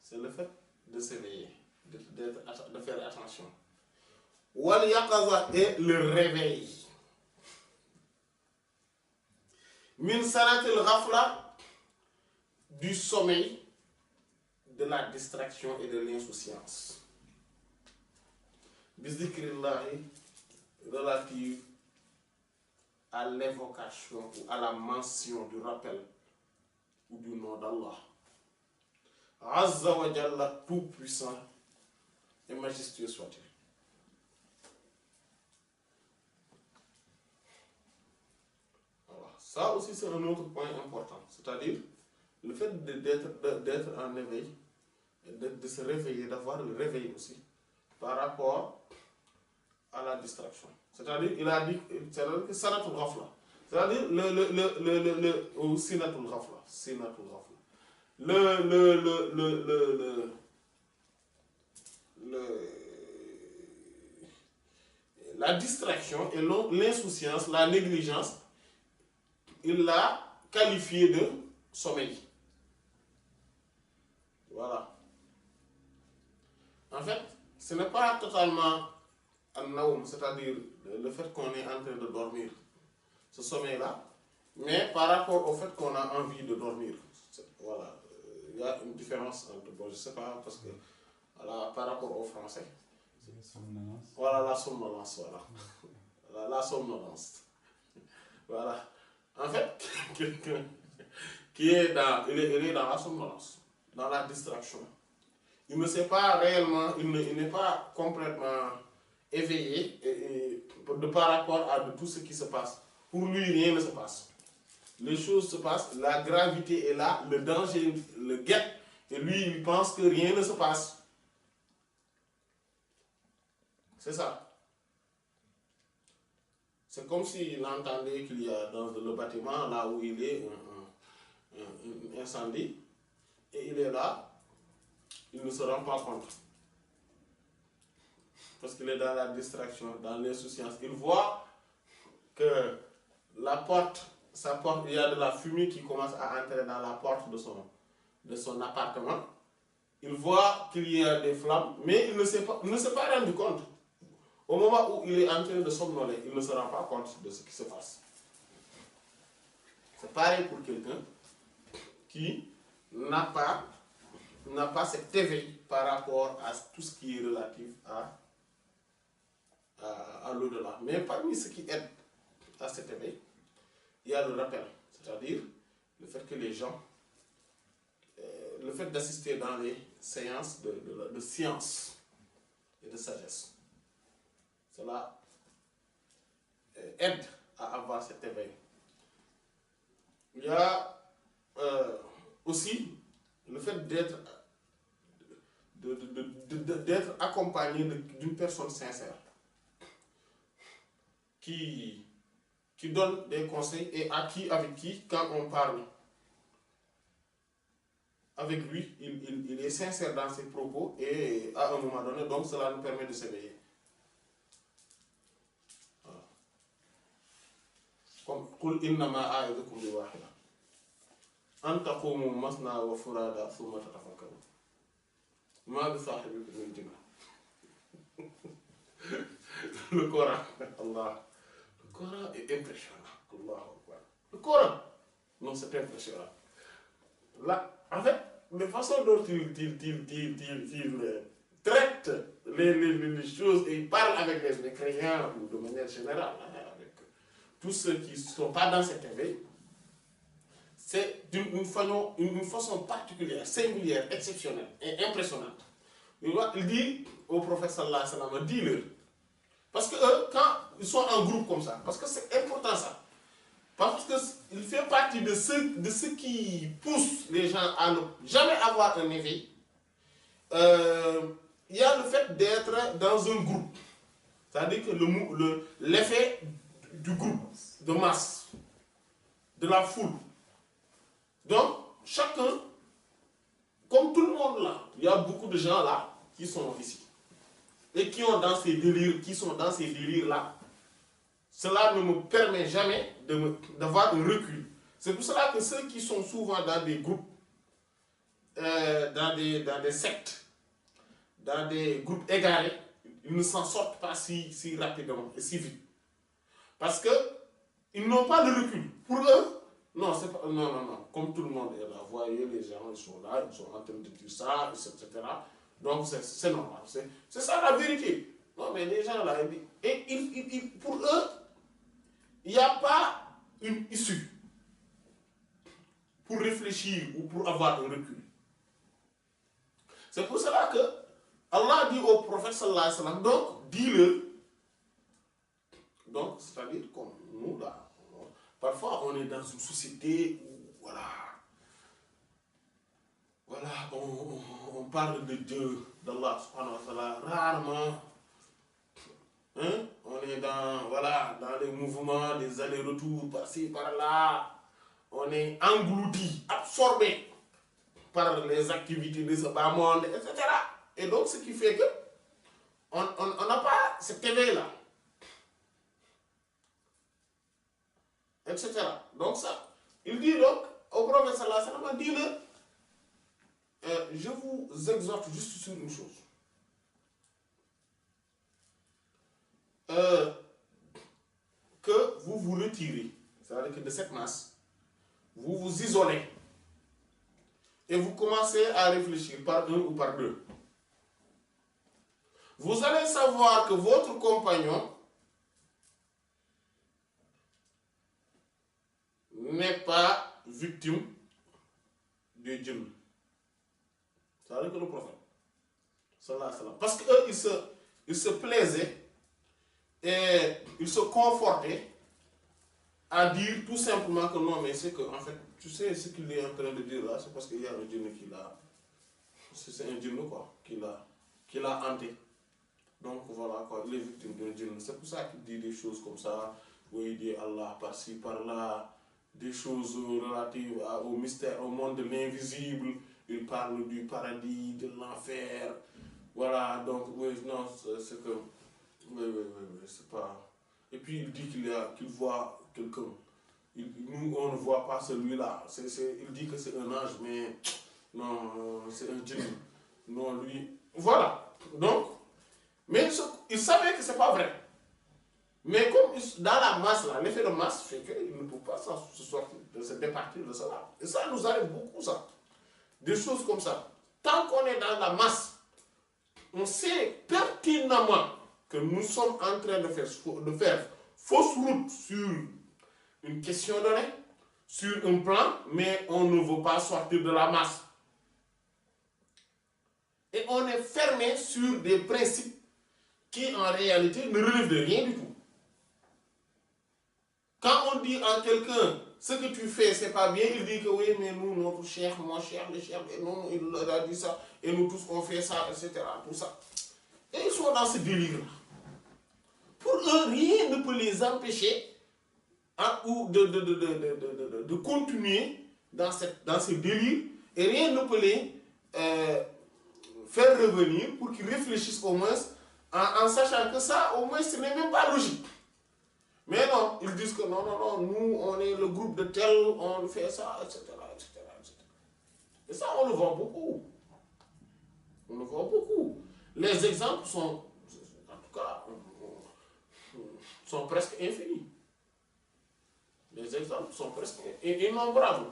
Speaker 2: c'est le fait de s'éveiller, de faire attention. Wal yaqaza, et le réveil. Min sanatil ghafla, du sommeil, de la distraction et de l'insouciance. Bizikrillahi, relative à l'évocation ou à la mention du rappel ou du nom d'Allah. Azza wa Jalla, tout puissant et majestueux soit-il. Voilà. Ça aussi c'est un autre point important, c'est-à-dire le fait d'être en éveil, de se réveiller, d'avoir le réveil aussi par rapport à la distraction. C'est-à-dire, il a dit, c'est-à-dire que sanatul ghafla, c'est-à-dire ou sinatul ghafla, la distraction et l'insouciance, la négligence, il l'a qualifié de sommeil. Voilà. En fait, ce n'est pas totalement al-nawm, c'est-à-dire le fait qu'on est en train de dormir. Ce sommeil-là, mais par rapport au fait qu'on a envie de dormir. Voilà, il y a une différence entre, bon, je sais pas, parce que, voilà, par rapport au français. Voilà, la somnolence, voilà. La somnolence. Voilà. En fait, quelqu'un qui est il est dans la somnolence, dans la distraction. Il ne sait pas réellement, il n'est pas complètement éveillé par rapport à tout ce qui se passe. Pour lui, rien ne se passe. Les choses se passent, la gravité est là, le danger le guette, et lui, il pense que rien ne se passe. C'est ça. C'est comme s'il entendait qu'il y a dans le bâtiment, là où il est, un incendie, et il est là, il ne se rend pas compte. Parce qu'il est dans la distraction, dans l'insouciance. Il voit que la porte, sa porte, il y a de la fumée qui commence à entrer dans la porte de son appartement. Il voit qu'il y a des flammes, mais il ne s'est pas rendu compte. Au moment où il est en train de somnoler, il ne se rend pas compte de ce qui se passe. C'est pareil pour quelqu'un qui n'a pas cet éveil par rapport à tout ce qui est relatif à l'au-delà. Mais parmi ce qui aide à cet éveil, il y a le rappel, c'est-à-dire le fait que les gens, le fait d'assister dans les séances de science et de sagesse, cela aide à avoir cet éveil. Il y a aussi le fait d'être accompagné d'une personne sincère qui donne des conseils et avec qui, quand on parle avec lui, il est sincère dans ses propos et à un moment donné, donc cela nous permet de s'éveiller. Voilà. Comme قل إنما أعظكم بواحدة أن تقوموا مثنى وفرادى ثم تتفكروا ما بصاحبكم من جنة. Le Coran, Allah. Le Coran est impressionnant. Allah. Le Coran, non, c'est impressionnant. Là, en fait, la façon dont il traite les choses et il parle avec les croyants ou de manière générale, avec tous ceux qui ne sont pas dans cet éveil, c'est d'une façon particulière, singulière, exceptionnelle et impressionnante. Il dit au prophète sallallahu alayhi wa sallam, dis-leur. Parce que eux, quand ils sont en groupe comme ça, parce que c'est important ça, parce qu'il fait partie de ce qui pousse les gens à ne jamais avoir un éveil, il y a le fait d'être dans un groupe. C'est-à-dire que l'effet du groupe, de masse, de la foule. Donc, chacun, comme tout le monde là, il y a beaucoup de gens là qui sont ici. Et qui sont dans ces délires-là. Cela ne me permet jamais d'avoir un recul. C'est pour cela que ceux qui sont souvent dans des groupes, dans des sectes, dans des groupes égarés, ils ne s'en sortent pas si rapidement et si vite. Parce qu'ils n'ont pas le recul. Pour eux, non, c'est pas, non. Comme tout le monde est là, vous voyez, les gens, ils sont là, ils sont en train de dire ça, etc. Donc c'est normal. C'est ça la vérité. Non, mais les gens là, pour eux, il n'y a pas une issue pour réfléchir ou pour avoir un recul. C'est pour cela que Allah dit au prophète sallallahu alayhi wa sallam, donc dis-le. Donc, c'est-à-dire comme nous là, parfois on est dans une société où, voilà, on parle de Dieu, d'Allah subhanahu wa ta'ala, rarement. Hein? On est dans les mouvements, des allers-retours, par-ci, par-là. On est englouti, absorbé par les activités de ce bas monde, etc. Et donc, ce qui fait que on n'a pas cet éveil-là. Etc. Donc ça, il dit donc au prophète sallallahu alayhi wa sallam, dis-le, je vous exhorte juste sur une chose. Que vous vous retirez, c'est-à-dire que de cette masse, vous vous isolez et vous commencez à réfléchir par un ou par deux. Vous allez savoir que votre compagnon n'est pas victime du djinn. C'est-à-dire que le prophète, sallallahu alayhi wa sallam, parce qu'eux, ils se plaisaient et ils se confortaient à dire tout simplement que non, mais c'est que, en fait, tu sais, ce qu'il est en train de dire là, c'est parce qu'il y a un djinn qui l'a. C'est un djinn, quoi, qui l'a hanté. Donc voilà, quoi, il est victime d'un djinn. C'est pour ça qu'il dit des choses comme ça, où il dit Allah par-ci, par-là, des choses relatives au mystère, au monde de l'invisible. Il parle du paradis, de l'enfer. Voilà, donc, oui, non, c'est que. Oui, c'est pas. Et puis il dit qu'il voit quelqu'un. Nous, on ne voit pas celui-là. Il dit que c'est un ange, mais non, c'est un djinn. Non, lui. Voilà. Donc, mais il savait que c'est pas vrai. Mais comme dans la masse, là, l'effet de masse fait qu'il ne peut pas se départir de cela. Et ça nous arrive beaucoup, ça. Des choses comme ça. Tant qu'on est dans la masse, on sait pertinemment que nous sommes en train de faire fausse route sur une question donnée, sur un plan, mais on ne veut pas sortir de la masse. Et on est fermé sur des principes qui en réalité ne relèvent de rien du tout. Quand on dit à quelqu'un, ce que tu fais, c'est pas bien, il dit que oui, mais nous, notre cher, mon cher, le cher, et nous, il leur a dit ça, et nous tous, on fait ça, etc. Tout ça. Et ils sont dans ce délire-là. Pour eux, rien ne peut les empêcher ou de continuer dans ce délire, et rien ne peut les faire revenir pour qu'ils réfléchissent au moins en sachant que ça, au moins, ce n'est même pas logique. Mais non, ils disent que non, nous, on est le groupe de tel, on fait ça, etc. Et ça, on le voit beaucoup. On le voit beaucoup. Les exemples sont, en tout cas, sont presque infinis. Les exemples sont presque innombrables.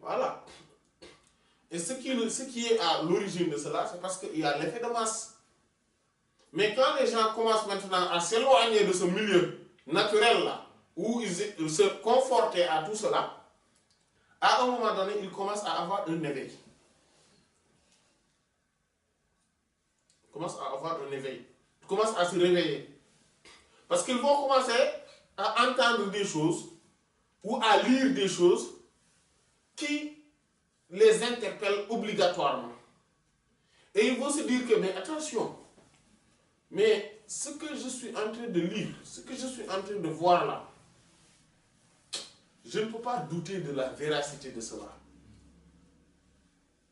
Speaker 2: Voilà. Et ce qui est à l'origine de cela, c'est parce qu'il y a l'effet de masse. Mais quand les gens commencent maintenant à s'éloigner de ce milieu naturel-là, où ils se confortaient à tout cela, à un moment donné, ils commencent à avoir un éveil. Ils commencent à avoir un éveil. Ils commencent à se réveiller. Parce qu'ils vont commencer à entendre des choses ou à lire des choses qui les interpellent obligatoirement. Et ils vont se dire que, mais attention, mais ce que je suis en train de lire, ce que je suis en train de voir là, je ne peux pas douter de la véracité de cela.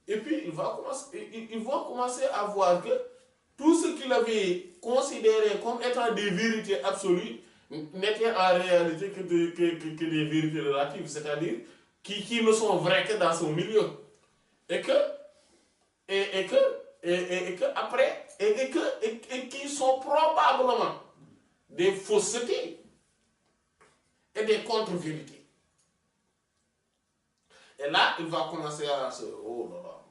Speaker 2: Et puis, ils vont commencer à voir que tout ce qu'ils avaient considéré comme étant des vérités absolues n'étaient en réalité que des vérités relatives, c'est-à-dire qui ne sont vraies que dans son milieu. Et qui sont probablement des faussetés et des contre-vérités. Et là, il va commencer à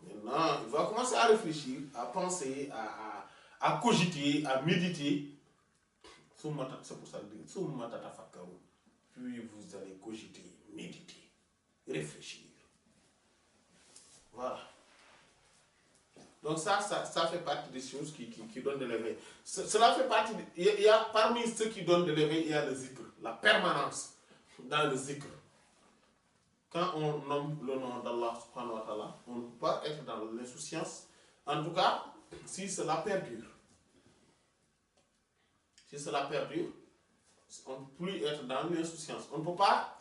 Speaker 2: maintenant, il va commencer à réfléchir, à penser, à cogiter, à méditer. C'est pour ça que je dis, puis vous allez cogiter, méditer, réfléchir. Voilà. Donc ça fait partie des choses qui donnent de l'éveil. Cela fait partie, il y a parmi ceux qui donnent de l'éveil, il y a le zikr, la permanence dans le zikr. Quand on nomme le nom d'Allah subhanahu wa ta'ala, on ne peut pas être dans l'insouciance. En tout cas, si cela perdure. Si cela perdure, on ne peut plus être dans l'insouciance. On ne peut pas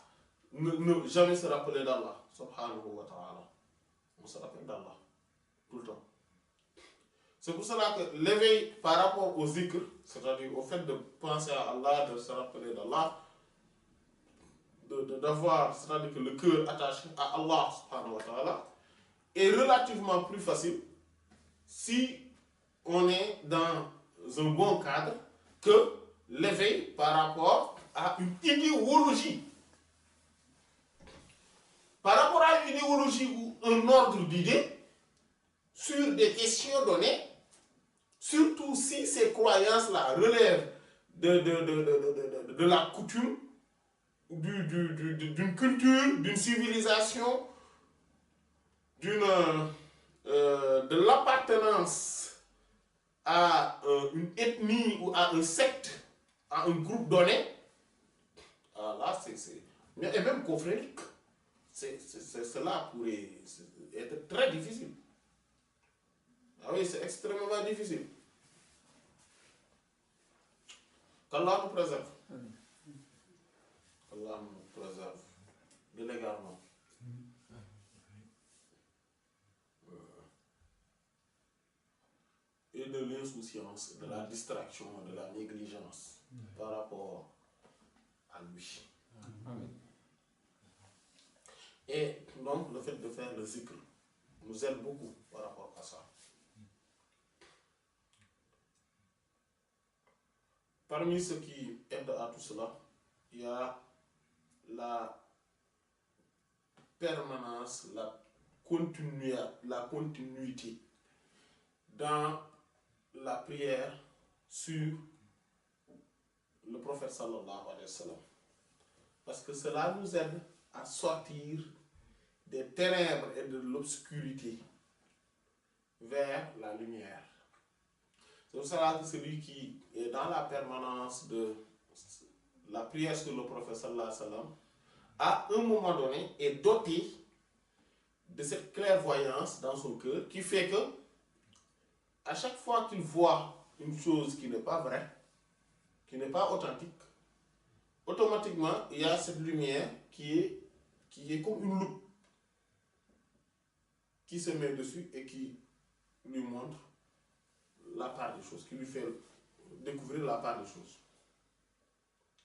Speaker 2: ne jamais se rappeler d'Allah subhanahu wa ta'ala. On se rappelle d'Allah tout le temps. C'est pour cela que l'éveil par rapport au zikr, c'est-à-dire au fait de penser à Allah, de se rappeler d'Allah, d'avoir, c'est-à-dire que le cœur attaché à Allah subhanahu wa ta'ala, est relativement plus facile si on est dans un bon cadre que l'éveil par rapport à une idéologie. Par rapport à une idéologie ou un ordre d'idées sur des questions données, surtout si ces croyances-là relèvent de la coutume, d'une culture, d'une civilisation, de l'appartenance à une ethnie ou à un secte, à un groupe donné, là, et même confrérique, cela pourrait être très difficile. Ah oui, c'est extrêmement difficile. Qu'Allah nous préserve. Qu'Allah nous préserve de l'égarement. Et de l'insouciance, de la distraction, de la négligence par rapport à lui. Et donc, le fait de faire le zikr nous aide beaucoup par rapport à ça. Parmi ceux qui aident à tout cela, il y a la permanence, la continuité dans la prière sur le prophète sallallahu alayhi wa sallam. Parce que cela nous aide à sortir des ténèbres et de l'obscurité vers la lumière. C'est pour cela que celui qui est dans la permanence de la prière sur le prophète sallallahu alayhi wa sallam, à un moment donné, est doté de cette clairvoyance dans son cœur qui fait que, à chaque fois qu'il voit une chose qui n'est pas vraie, qui n'est pas authentique, automatiquement, il y a cette lumière qui est comme une loupe qui se met dessus et qui lui montre la part des choses, qui lui fait découvrir la part des choses.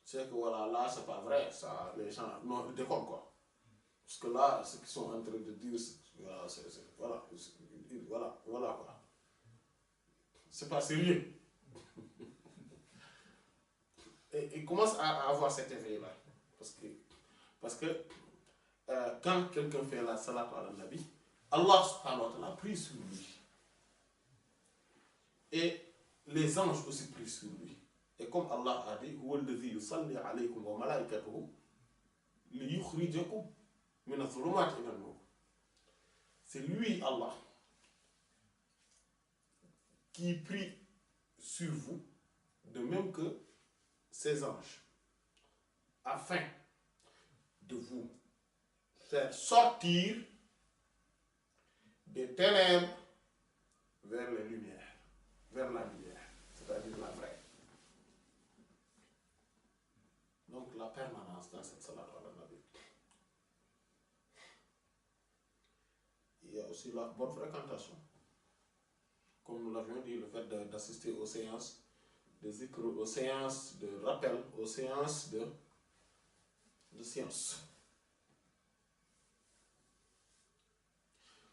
Speaker 2: C'est que voilà, là, c'est pas vrai, ça, les gens, non, ils déconnent quoi. Parce que là, ce qu'ils sont en train de dire, voilà quoi. C'est pas sérieux. Et il commence à avoir cet éveil-là. Parce que quand quelqu'un fait la salat ala nabi, Allah subhanahu wa ta'ala prie sur lui. Et les anges aussi prient sur lui. Et comme Allah a dit, c'est lui, Allah, qui prie sur vous, de même que ses anges, afin de vous faire sortir des ténèbres vers les lumières, vers la lumière, c'est-à-dire la vraie. Donc la permanence dans cette salat ala nabi. Il y a aussi la bonne fréquentation. Comme nous l'avions dit, le fait d'assister aux séances de zikr, aux séances de rappel, aux séances de science.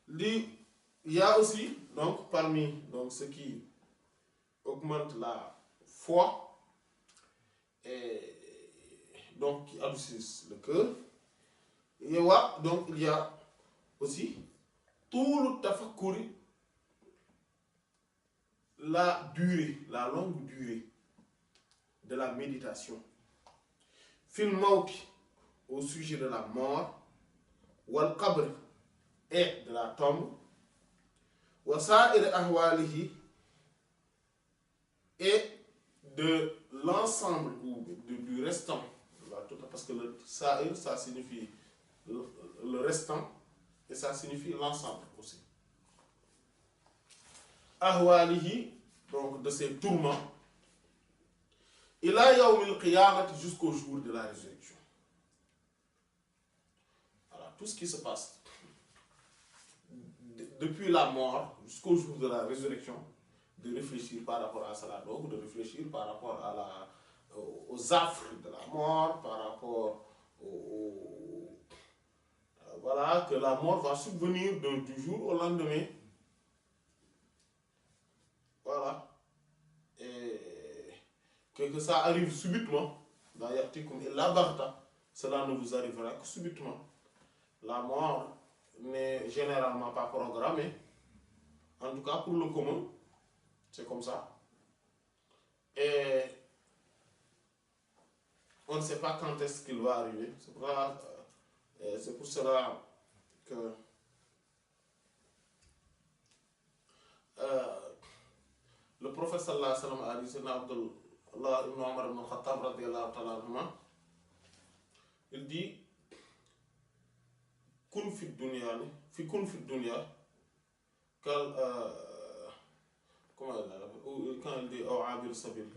Speaker 2: Il y a aussi, donc, parmi ce qui augmente la foi et donc qui adoucissent le cœur, il y a aussi tout le tafakkuri, la longue durée de la méditation. Fil mawti, au sujet de la mort, wal qabr, et de la tombe, wa sa'ir ahwalihi, et de l'ensemble ou du restant, parce que le sa'ir, ça signifie le restant, et ça signifie l'ensemble aussi. Ahwalihi, donc de ses tourments, ila yawmil qiyamati, jusqu'au jour de la résurrection. Voilà, tout ce qui se passe depuis la mort jusqu'au jour de la résurrection, de réfléchir par rapport à cela, donc de réfléchir par rapport aux affres de la mort, par rapport voilà, que la mort va subvenir du jour au lendemain. Voilà. Et que ça arrive subitement, dans Yatikum et la Barta, cela ne vous arrivera que subitement. La mort n'est généralement pas programmée, en tout cas pour le commun, c'est comme ça. Et on ne sait pas quand est-ce qu'il va arriver. C'est pour cela que le prophète sallallahu alayhi wa sallam a dit, c'est Abdullah ibn Umar ibn Khattab radiyallahu ta'ala anhuma, il dit kun fi dunya kal comment quand il dit aw abir sabil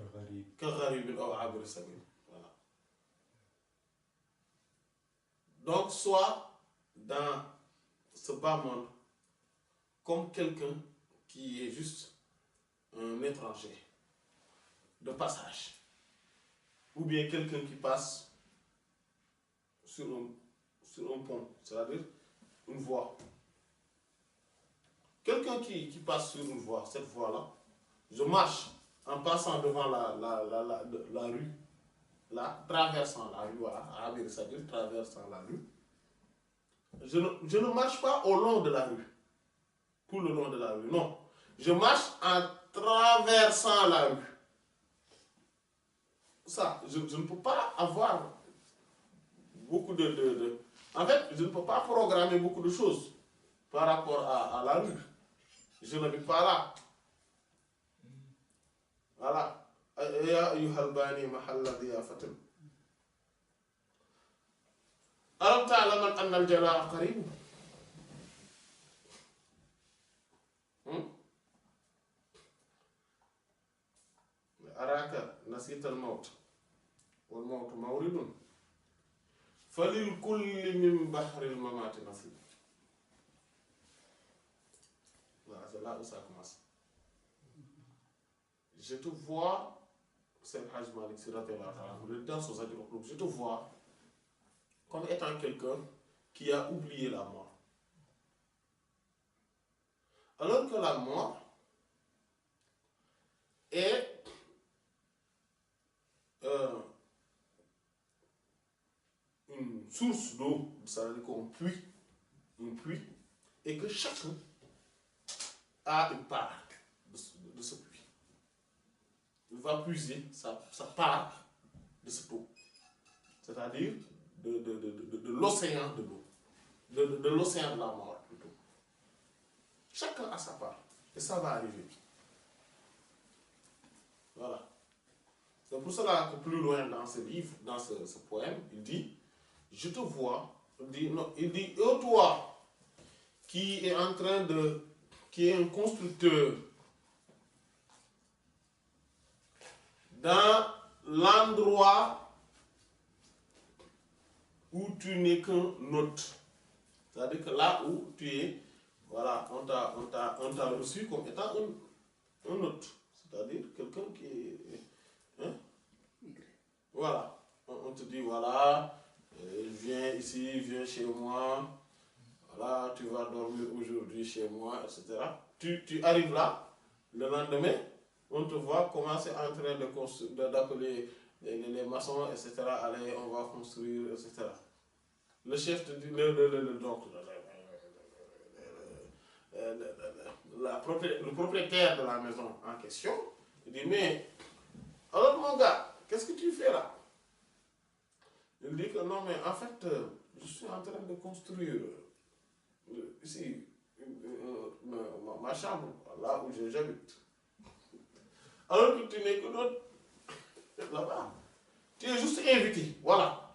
Speaker 2: ka gharib aw abir sabil. Voilà. Donc soit dans ce bas monde comme quelqu'un qui est juste un étranger de passage, ou bien quelqu'un qui passe sur un pont, c'est-à-dire une voie. Quelqu'un qui passe sur une voie, cette voie-là, je marche en passant devant la rue, là, traversant la rue, voilà, c'est-à-dire traversant la rue. Je ne marche pas au long de la rue, tout le long de la rue, non. Je marche en traversant la rue. Ça, je ne peux pas avoir beaucoup En fait, je ne peux pas programmer beaucoup de choses par rapport à la rue. Je n'habite pas là. Voilà. Ya ayyuhal bani mahalla diyafatin. Alam ta'laman anna al-jalaa qarib. Araka nasita al-mawt wal mawtu mawridun falil kulli min bahri al-mamati nasib. Voilà, c'est là où ça commence. Je te vois, c'est le Hajj Malik dans son Zadil, je te vois comme étant quelqu'un qui a oublié la mort. Alors que la mort est une source d'eau, ça veut dire qu'on puits, et que chacun a une part de ce puits. Il va puiser sa part de cette eau, c'est-à-dire de l'océan de l'eau, de l'océan de la mort plutôt. Chacun a sa part, et ça va arriver. Voilà. C'est pour cela que plus loin dans ce livre, dans ce poème, il dit, je te vois, il dit, oh toi, qui est un constructeur dans l'endroit où tu n'es qu'un hôte. C'est-à-dire que là où tu es, voilà, on t'a reçu comme étant un hôte. C'est-à-dire quelqu'un qui est... Hein? Voilà. On te dit, voilà, viens ici, viens chez moi. Voilà, tu vas dormir aujourd'hui chez moi, etc. Tu arrives là, le lendemain, on te voit commencer en train d'appeler les maçons, etc. Allez, on va construire, etc. Le chef te dit, le propriétaire de la maison en question, il dit, mais, alors mon gars, qu'est-ce que tu fais là? Il dit que non, mais en fait, je suis en train de construire ici ma chambre, là où j'habite. Alors que tu n'es que d'autres là-bas. Tu es juste invité, voilà.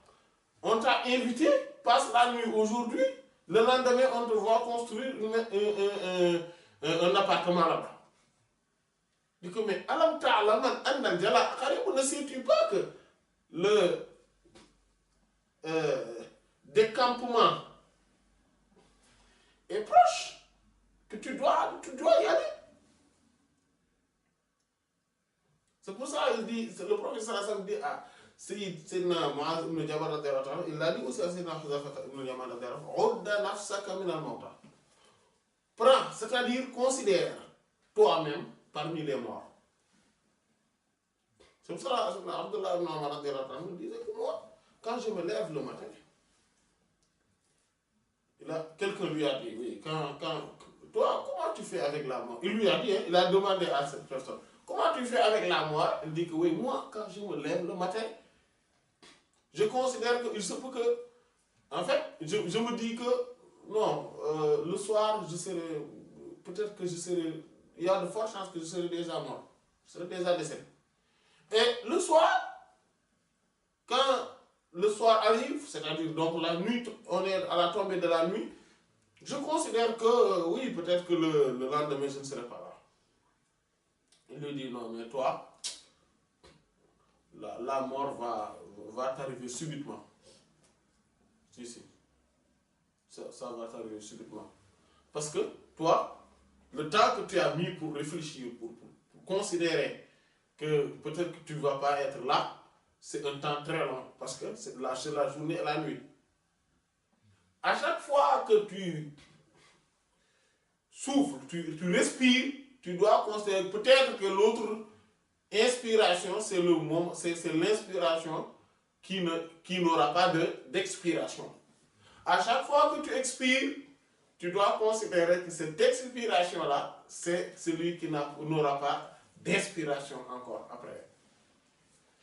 Speaker 2: On t'a invité, passe la nuit aujourd'hui, le lendemain on te voit construire un appartement là-bas. Du coup, mais alam ta'laman anna al-jalaa qarib, ne sais-tu pas que le décampement est proche, que tu dois y aller. C'est pour ça qu'il dit, le professeur Hassan dit à Sayyidina Mu'adh ibn Jabal radiyallahu anhu, il a dit aussi à Sayyidina Hudhayfa ibn Yaman radiyallahu anhu, udda nafsaka min al-mawta. Prends, c'est-à-dire considère toi-même parmi les morts. C'est pour ça que Abdullah ibn Omar me disait que moi, quand je me lève le matin, quelqu'un lui a dit, oui, toi, comment tu fais avec la mort? Il lui a dit, hein, il a demandé à cette personne, comment tu fais avec la mort? Il dit que oui, moi, quand je me lève le matin, je considère qu'il se peut que, en fait, je me dis que, non, le soir, peut-être que il y a de fortes chances que je serai déjà mort. Je serai déjà décédé. Et le soir, quand le soir arrive, c'est-à-dire donc la nuit, on est à la tombée de la nuit, je considère que, oui, peut-être que le lendemain, je ne serai pas là. Il lui dit, non, mais toi, la mort va t'arriver subitement. Si. Ça va t'arriver subitement. Parce que toi, le temps que tu as mis pour réfléchir, pour considérer que peut-être que tu ne vas pas être là, c'est un temps très long. Parce que c'est la journée et la nuit. À chaque fois que tu souffles, tu respires, tu dois considérer peut-être que l'autre inspiration, c'est l'inspiration qui n'aura pas d'expiration. À chaque fois que tu expires, tu dois considérer que cette expiration-là, c'est celui qui n'aura pas d'inspiration encore après.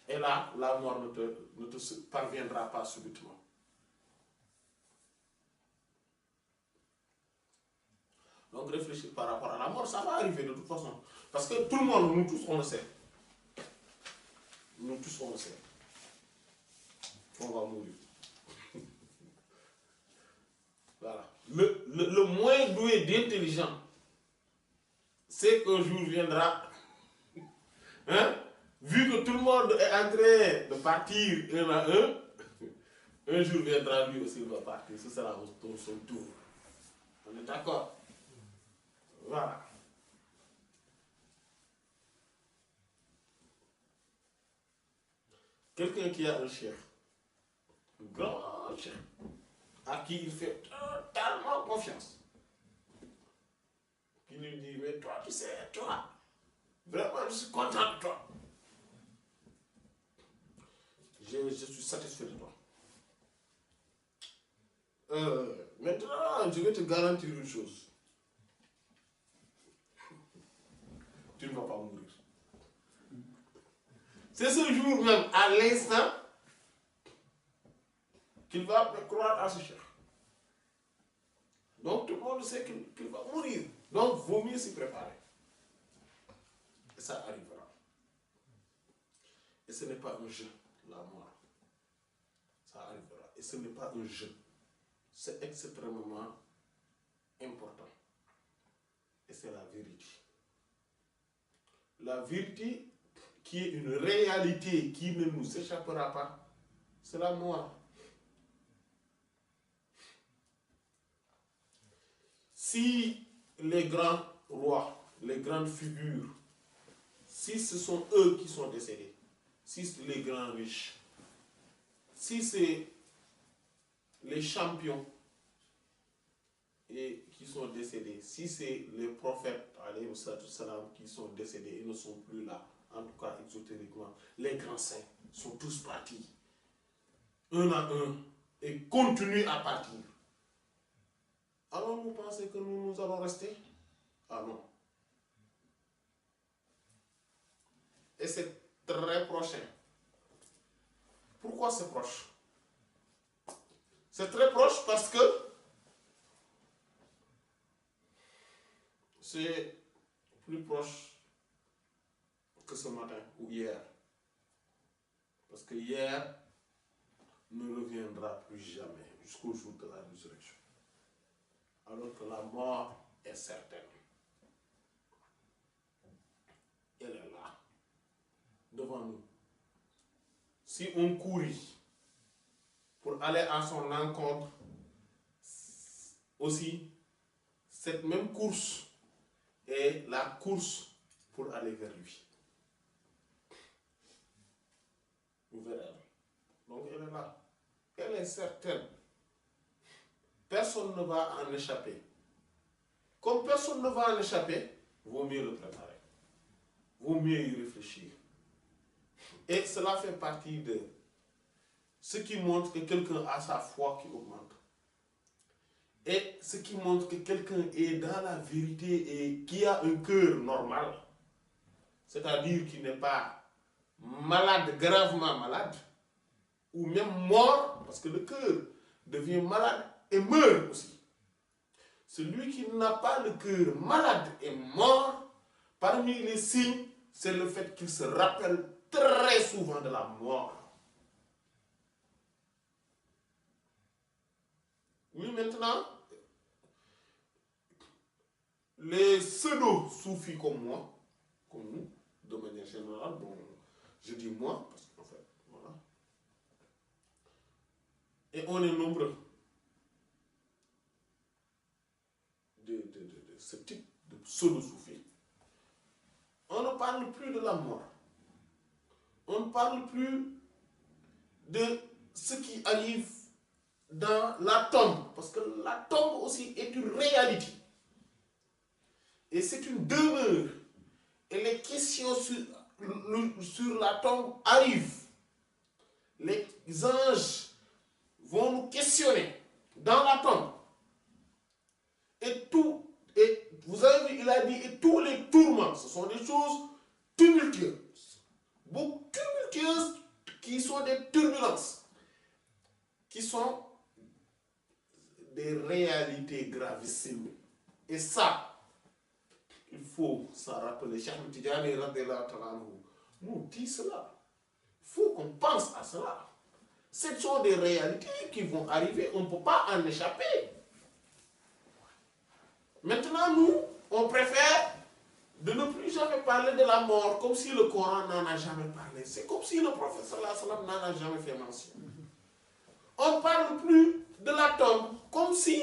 Speaker 2: Et là, la mort ne te parviendra pas subitement. Donc réfléchir par rapport à la mort, ça va arriver de toute façon. Parce que tout le monde, nous tous, on le sait. Nous tous, on le sait. On va mourir. Voilà. Le moins doué d'intelligent, c'est qu'un jour viendra, hein, vu que tout le monde est en train de partir un à un jour viendra, lui aussi il va partir. Ce sera son tour. On est d'accord? Voilà. Quelqu'un qui a un chien, un grand chien, à qui il fait totalement confiance, qui lui dit, mais toi, tu sais, toi, vraiment, je suis content de toi. Je suis satisfait de toi. Maintenant, je vais te garantir une chose. Tu ne vas pas mourir. C'est ce jour même, à l'instant, qu'il va croire à ce chien. Donc tout le monde sait qu'il va mourir. Donc vaut mieux s'y préparer. Et ça arrivera. Et ce n'est pas un jeu, la mort. Ça arrivera. Et ce n'est pas un jeu. C'est extrêmement important. Et c'est la vérité. La vérité qui est une réalité qui ne nous échappera pas, c'est la mort. Si les grands rois, les grandes figures, si ce sont eux qui sont décédés, si c'est les grands riches, si c'est les champions et qui sont décédés, si c'est les prophètes alayhi salam, qui sont décédés et ne sont plus là, en tout cas exotériquement, les grands saints sont tous partis, un à un, et continuent à partir. Alors vous pensez que nous allons rester? Ah non. Et c'est très prochain. Pourquoi c'est proche? C'est très proche parce que c'est plus proche que ce matin ou hier. Parce que hier ne reviendra plus jamais jusqu'au jour de la résurrection. Alors que la mort est certaine. Elle est là, devant nous. Si on courit pour aller à son encontre, aussi, cette même course est la course pour aller vers lui. Vous verrez. Donc elle est là. Elle est certaine. Personne ne va en échapper. Comme personne ne va en échapper, vaut mieux le préparer. Vaut mieux y réfléchir. Et cela fait partie de ce qui montre que quelqu'un a sa foi qui augmente. Et ce qui montre que quelqu'un est dans la vérité et qui a un cœur normal. C'est-à-dire qu'il n'est pas malade, gravement malade, ou même mort, parce que le cœur devient malade et meurt aussi. Celui qui n'a pas le cœur malade et mort, parmi les signes, c'est le fait qu'il se rappelle très souvent de la mort. Oui, maintenant, les pseudo-soufis comme moi, comme nous, de manière générale, bon, je dis moi, parce qu'en fait, voilà. Et on est nombreux de ce type de pseudo-soufis. On ne parle plus de la mort. On ne parle plus de ce qui arrive dans la tombe, parce que la tombe aussi est une réalité. Et c'est une demeure. Et les questions sur la tombe arrivent. Les anges vont nous questionner dans la tombe. Et vous avez vu, il a dit, et tous les tourments, ce sont des choses tumultueuses. Beaucoup tumultueuses, qui sont des turbulences, qui sont des réalités gravissimes. Et ça, il faut s'en rappeler. Cheikh Tidjani nous dit cela. Il faut qu'on pense à cela. Ce sont des réalités qui vont arriver. On ne peut pas en échapper. Maintenant, nous, on préfère de ne plus jamais parler de la mort, comme si le Coran n'en a jamais parlé. C'est comme si le prophète sallallahu alayhi wa sallam n'en a jamais fait mention. On ne parle plus de la tombe, comme si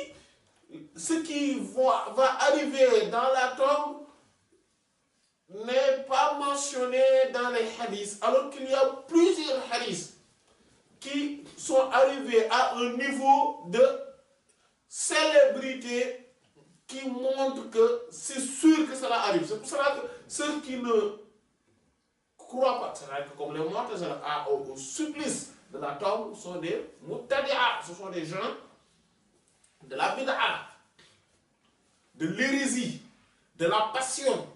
Speaker 2: ce qui va arriver dans la tombe n'est pas mentionné dans les hadiths, alors qu'il y a plusieurs hadiths qui sont arrivés à un niveau de célébrité qui montre que c'est sûr que cela arrive. C'est pour cela que ceux qui ne croient pas, c'est-à-dire que comme les morts au supplice de la tombe, sont des mutadi'a, ce sont des gens de la bid'a, de l'hérésie, de la passion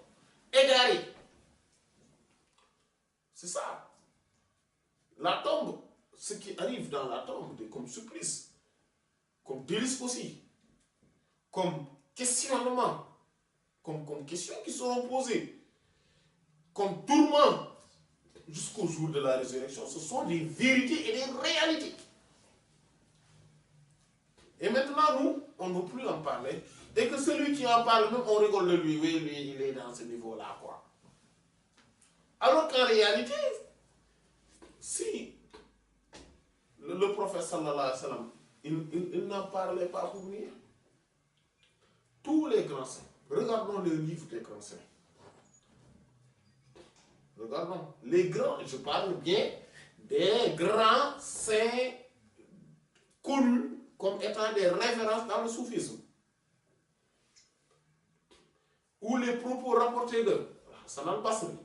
Speaker 2: égarée. C'est ça. La tombe, ce qui arrive dans la tombe, comme supplice, comme délice aussi, comme questionnement, comme questions qui seront posées, comme tourment jusqu'au jour de la résurrection, ce sont des vérités et des réalités. Et maintenant, nous, on ne veut plus en parler. Et que celui qui en parle, même on rigole de lui, oui, lui, il est dans ce niveau-là, quoi. Alors qu'en réalité, si le prophète sallallahu alayhi wa sallam, il n'en parlait pas pour rien. Tous les grands saints, regardons les livres des grands saints. Regardons, les grands, je parle bien des grands saints connus comme étant des références dans le soufisme. Ou les propos rapportés de Hassan al-Basri,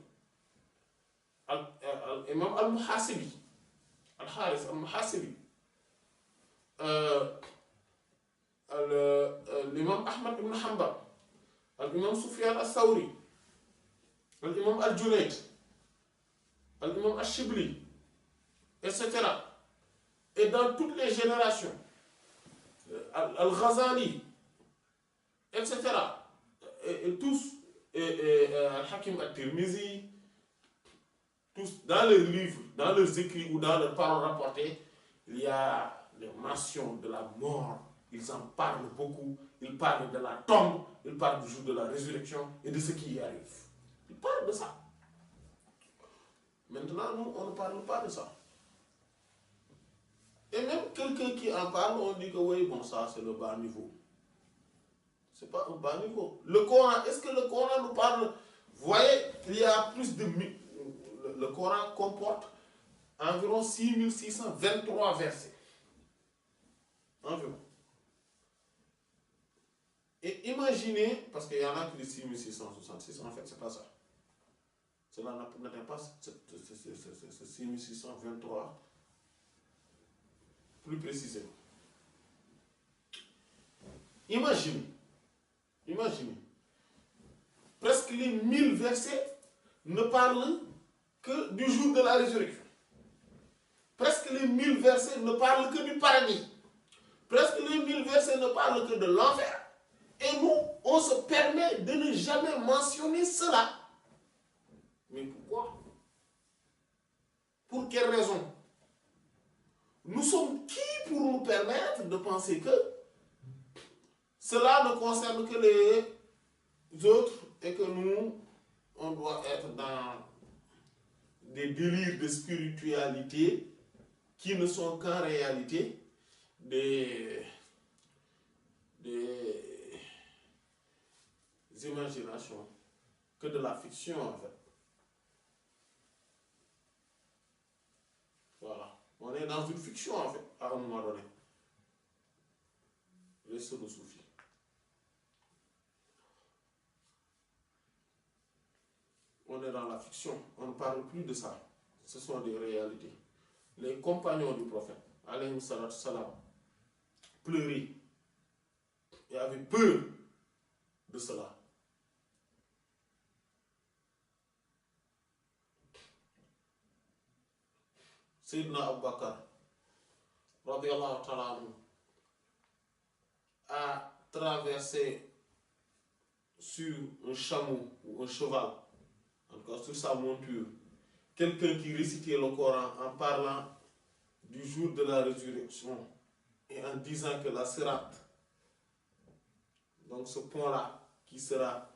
Speaker 2: Imam al-Muhasibi, al-Haris al-Muhasibi, l'imam Ahmad ibn Hanbal, l'imam Sufyan al-Thawri, l'imam al-Junayd, l'imam al-Shibli, etc. Et dans toutes les générations, al-Ghazali, etc. Et tous, al-Hakim al-Tirmizi, tous, dans leurs livres, dans leurs écrits ou dans leurs paroles rapportées, il y a les mentions de la mort. Ils en parlent beaucoup. Ils parlent de la tombe. Ils parlent du jour de la résurrection et de ce qui y arrive. Ils parlent de ça. Maintenant, nous, on ne parle pas de ça. Et même quelqu'un qui en parle, on dit que oui, bon, ça, c'est le bas niveau. C'est pas un bas niveau. Le Coran, est-ce que le Coran nous parle? Vous voyez, il y a plus de... Le Coran comporte environ 6623 versets. Environ. Et imaginez, parce qu'il y en a qui disent 6666, en fait, c'est pas ça. Cela n'atteint pas ce 6623 plus précisément. Imaginez, presque les 1000 versets ne parlent que du jour de la résurrection. Presque les 1000 versets ne parlent que du paradis. Presque les 1000 versets ne parlent que de l'enfer. Et nous, on se permet de ne jamais mentionner cela. Mais pourquoi? Pour quelle raison? Nous sommes qui pour nous permettre de penser que cela ne concerne que les autres et que nous, on doit être dans des délires de spiritualité qui ne sont qu'en réalité des imaginations, que de la fiction en fait. Voilà. On est dans une fiction en fait, à un moment donné. Les pseudo-soufis. On est dans la fiction, on ne parle plus de ça. Ce sont des réalités. Les compagnons du prophète, alayhi salatu salam, pleuraient et avaient peur de cela. Sayyidina Abu Bakr, radiyallahu ta'ala anhu, a traversé sur un chameau ou un cheval, en tout cas sur sa monture, quelqu'un qui récitait le Coran en parlant du jour de la résurrection et en disant que la Sirat, donc ce pont-là qui sera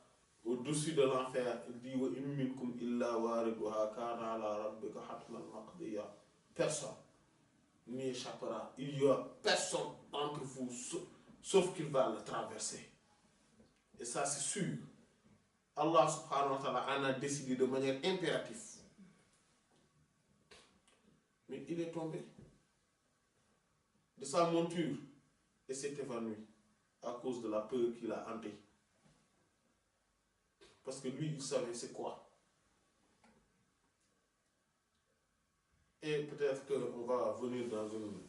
Speaker 2: au-dessus de l'enfer, il dit wa in minkum illa wariduha kana ala rabbika hatman maqdiya. Personne n'y échappera. Il y a personne entre vous sauf qu'il va le traverser. Et ça c'est sûr. Allah subhanahu wa ta'ala en a décidé de manière impérative. Mais il est tombé de sa monture et s'est évanoui à cause de la peur qu'il a hantée. Parce que lui, il savait c'est quoi. Et peut-être qu'on va venir dans une...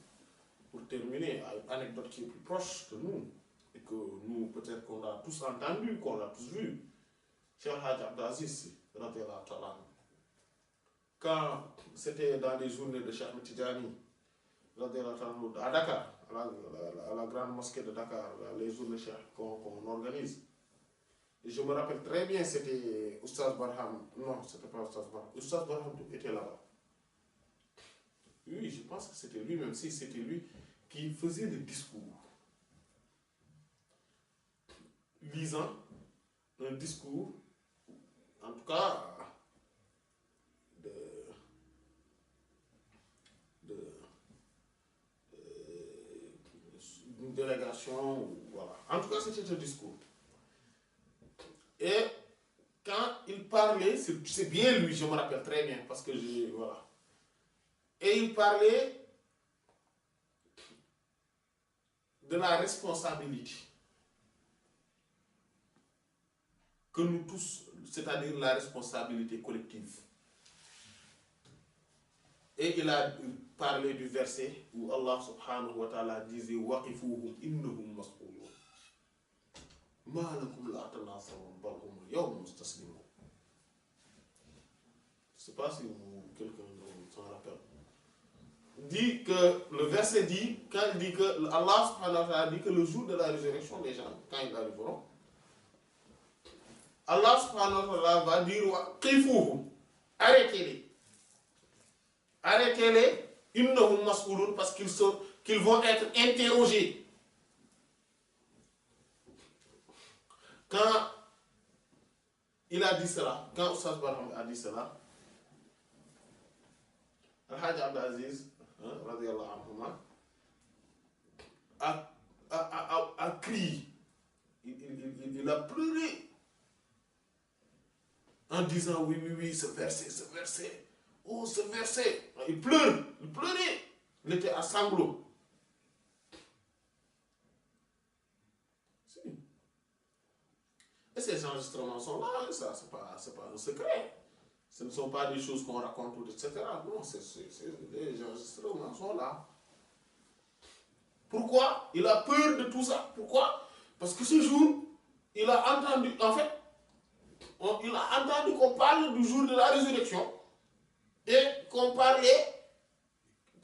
Speaker 2: Pour terminer, une anecdote qui est plus proche de nous, et que nous, peut-être qu'on l'a tous entendu, qu'on l'a tous vu. Cheikh Hadj Abdelaziz, quand c'était dans les journées de Cheikh Tidjani, à Dakar, à la grande mosquée de Dakar, les journées qu'on organise. Et je me rappelle très bien, c'était Oustaz Barham. Non, c'était pas Oustaz Barham. Oustaz Barham était là-bas. Oui, je pense que c'était lui, même si c'était lui qui faisait le discours. Lisant un discours, en tout cas, d'une délégation, voilà. En tout cas, c'était un discours. Et quand il parlait, c'est bien lui, je me rappelle très bien, parce que voilà. Et il parlait de la responsabilité que nous tous, c'est-à-dire la responsabilité collective. Et il a parlé du verset où Allah subhanahu wa ta'ala disait waqifuhum innahum mas'ulun. Ma lakum la tanasarun bal hum yawm mustaslimun. Je ne sais pas si quelqu'un s'en rappelle. Dit que le verset dit, quand il dit que Allah subhanahu wa ta'ala dit que le jour de la résurrection des gens, quand ils arriveront, Allah subhanahu wa ta'ala va dire waqifuhum, arrêtez-les. Arrêtez-les, innahum mas'ulun, parce qu'ils vont être interrogés. Quand il a dit cela, quand Oustaz Barham a dit cela, Al-Hajj Abdelaziz, radiyallahu anhuma, a crié, il a pleuré en disant oui, ce verset. Oh, ce verset, il pleurait, il était à sanglots. Si. Et ces enregistrements sont là, ça, c'est pas un secret. Ce ne sont pas des choses qu'on raconte, etc. Non, les enregistrements sont là. Pourquoi il a peur de tout ça? Pourquoi? Parce que ce jour, il a entendu, en fait, il a entendu qu'on parle du jour de la résurrection et qu'on parlait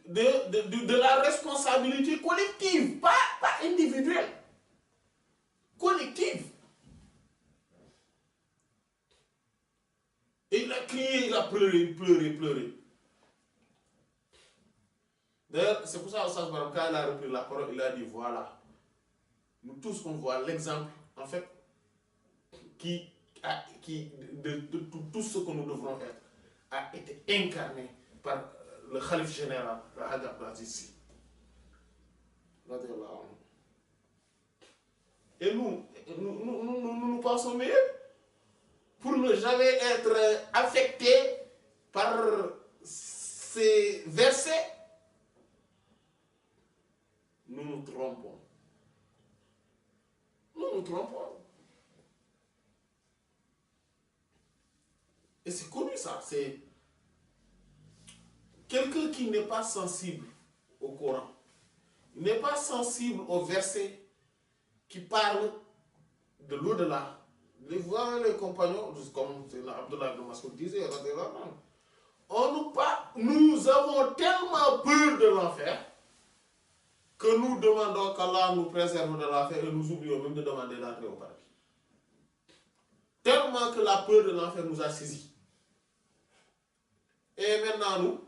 Speaker 2: de la responsabilité collective, pas individuelle, collective. Et il a crié, il a pleuré. D'ailleurs, c'est pour ça que quand il a repris la parole, il a dit voilà, nous tous on voit l'exemple, en fait, de tout ce que nous devrons être, a été incarné par le Khalif général, le Hadj Abdou Aziz Sy. Et nous pensons mieux pour ne jamais être affectés par ces versets. Nous nous trompons. Et c'est connu ça. C'est quelqu'un qui n'est pas sensible au Coran, n'est pas sensible aux versets qui parlent de l'au-delà. Les compagnons, comme Abdullah ibn Mas'ud disait, nous avons tellement peur de l'enfer que nous demandons qu'Allah nous préserve de l'enfer et nous oublions même de demander d'entrer au paradis. Tellement que la peur de l'enfer nous a saisis. Et maintenant nous,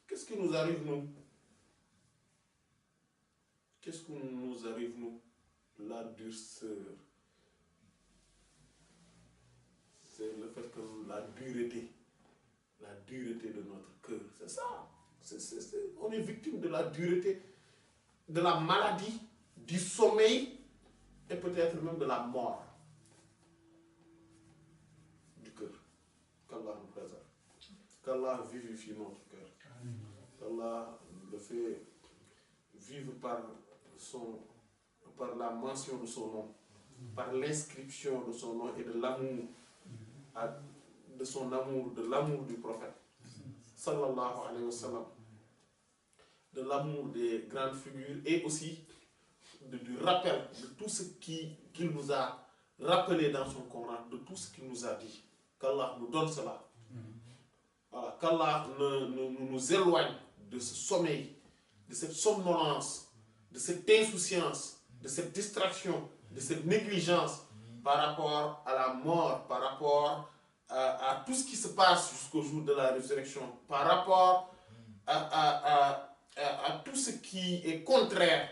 Speaker 2: qu'est-ce qui nous arrive nous? Qu'est-ce qui nous arrive nous? La durceur. C'est le fait que la dureté de notre cœur, c'est ça. On est victime de la dureté, de la maladie, du sommeil et peut-être même de la mort du cœur. Qu'Allah nous préserve. Qu'Allah vivifie notre cœur. Qu'Allah le fait vivre par la mention de son nom, par l'inscription de son nom et de l'amour, de l'amour du prophète, sallallahu alayhi wa sallam, de l'amour des grandes figures et aussi du rappel de tout ce qu'il nous a rappelé dans son Coran, de tout ce qu'il nous a dit. Qu'Allah nous donne cela. Voilà. Qu'Allah nous éloigne de ce sommeil, de cette somnolence, de cette insouciance, de cette distraction, de cette négligence par rapport à la mort, par rapport à tout ce qui se passe jusqu'au jour de la résurrection, par rapport à tout ce qui est contraire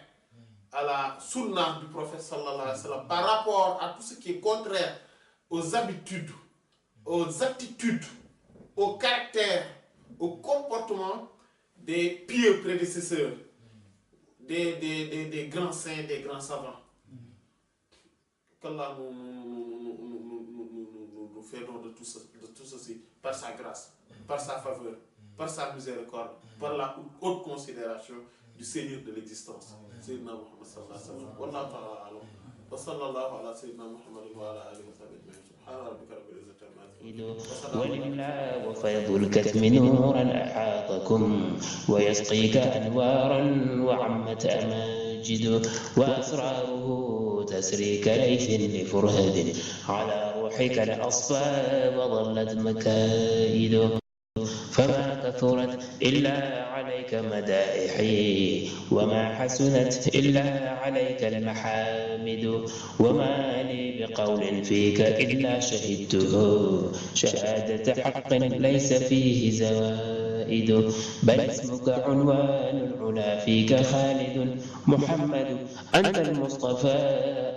Speaker 2: à la sunna du prophète sallallahu alayhi wa sallam, par rapport à tout ce qui est contraire aux habitudes, aux attitudes, au caractère, au comportement des pieux prédécesseurs, des grands saints, des grands savants. Qu'Allah nous fait don de tout ceci par sa grâce, par sa faveur, par sa miséricorde, par la haute considération du Seigneur de l'existence. Sayyidina Muhammad sallallahu alayhi wa sallam. Wallahu ta'ala alam. Wa sallallahu ala Sayyidina Muhammad wa ala alihi wa sahbihi ajma'in. Subhana rabbika rabbil izzati amma yasifun.
Speaker 1: ولله وفيض الكتم نورا أحاطكم ويسقيك أنوارا وعمت أماجد وأسراره تسري كليث لفرهد على روحك الأصفى وظلت مكائد فما كثرت إلا عليك مدائحي وما حسنت إلا عليك المحامد وما لي بقول فيك إلا شهدته شهادة حق ليس فيه زوائد بل اسمك عنوان العلا فيك خالد محمد أنت المصطفى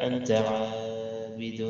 Speaker 1: أنت عابد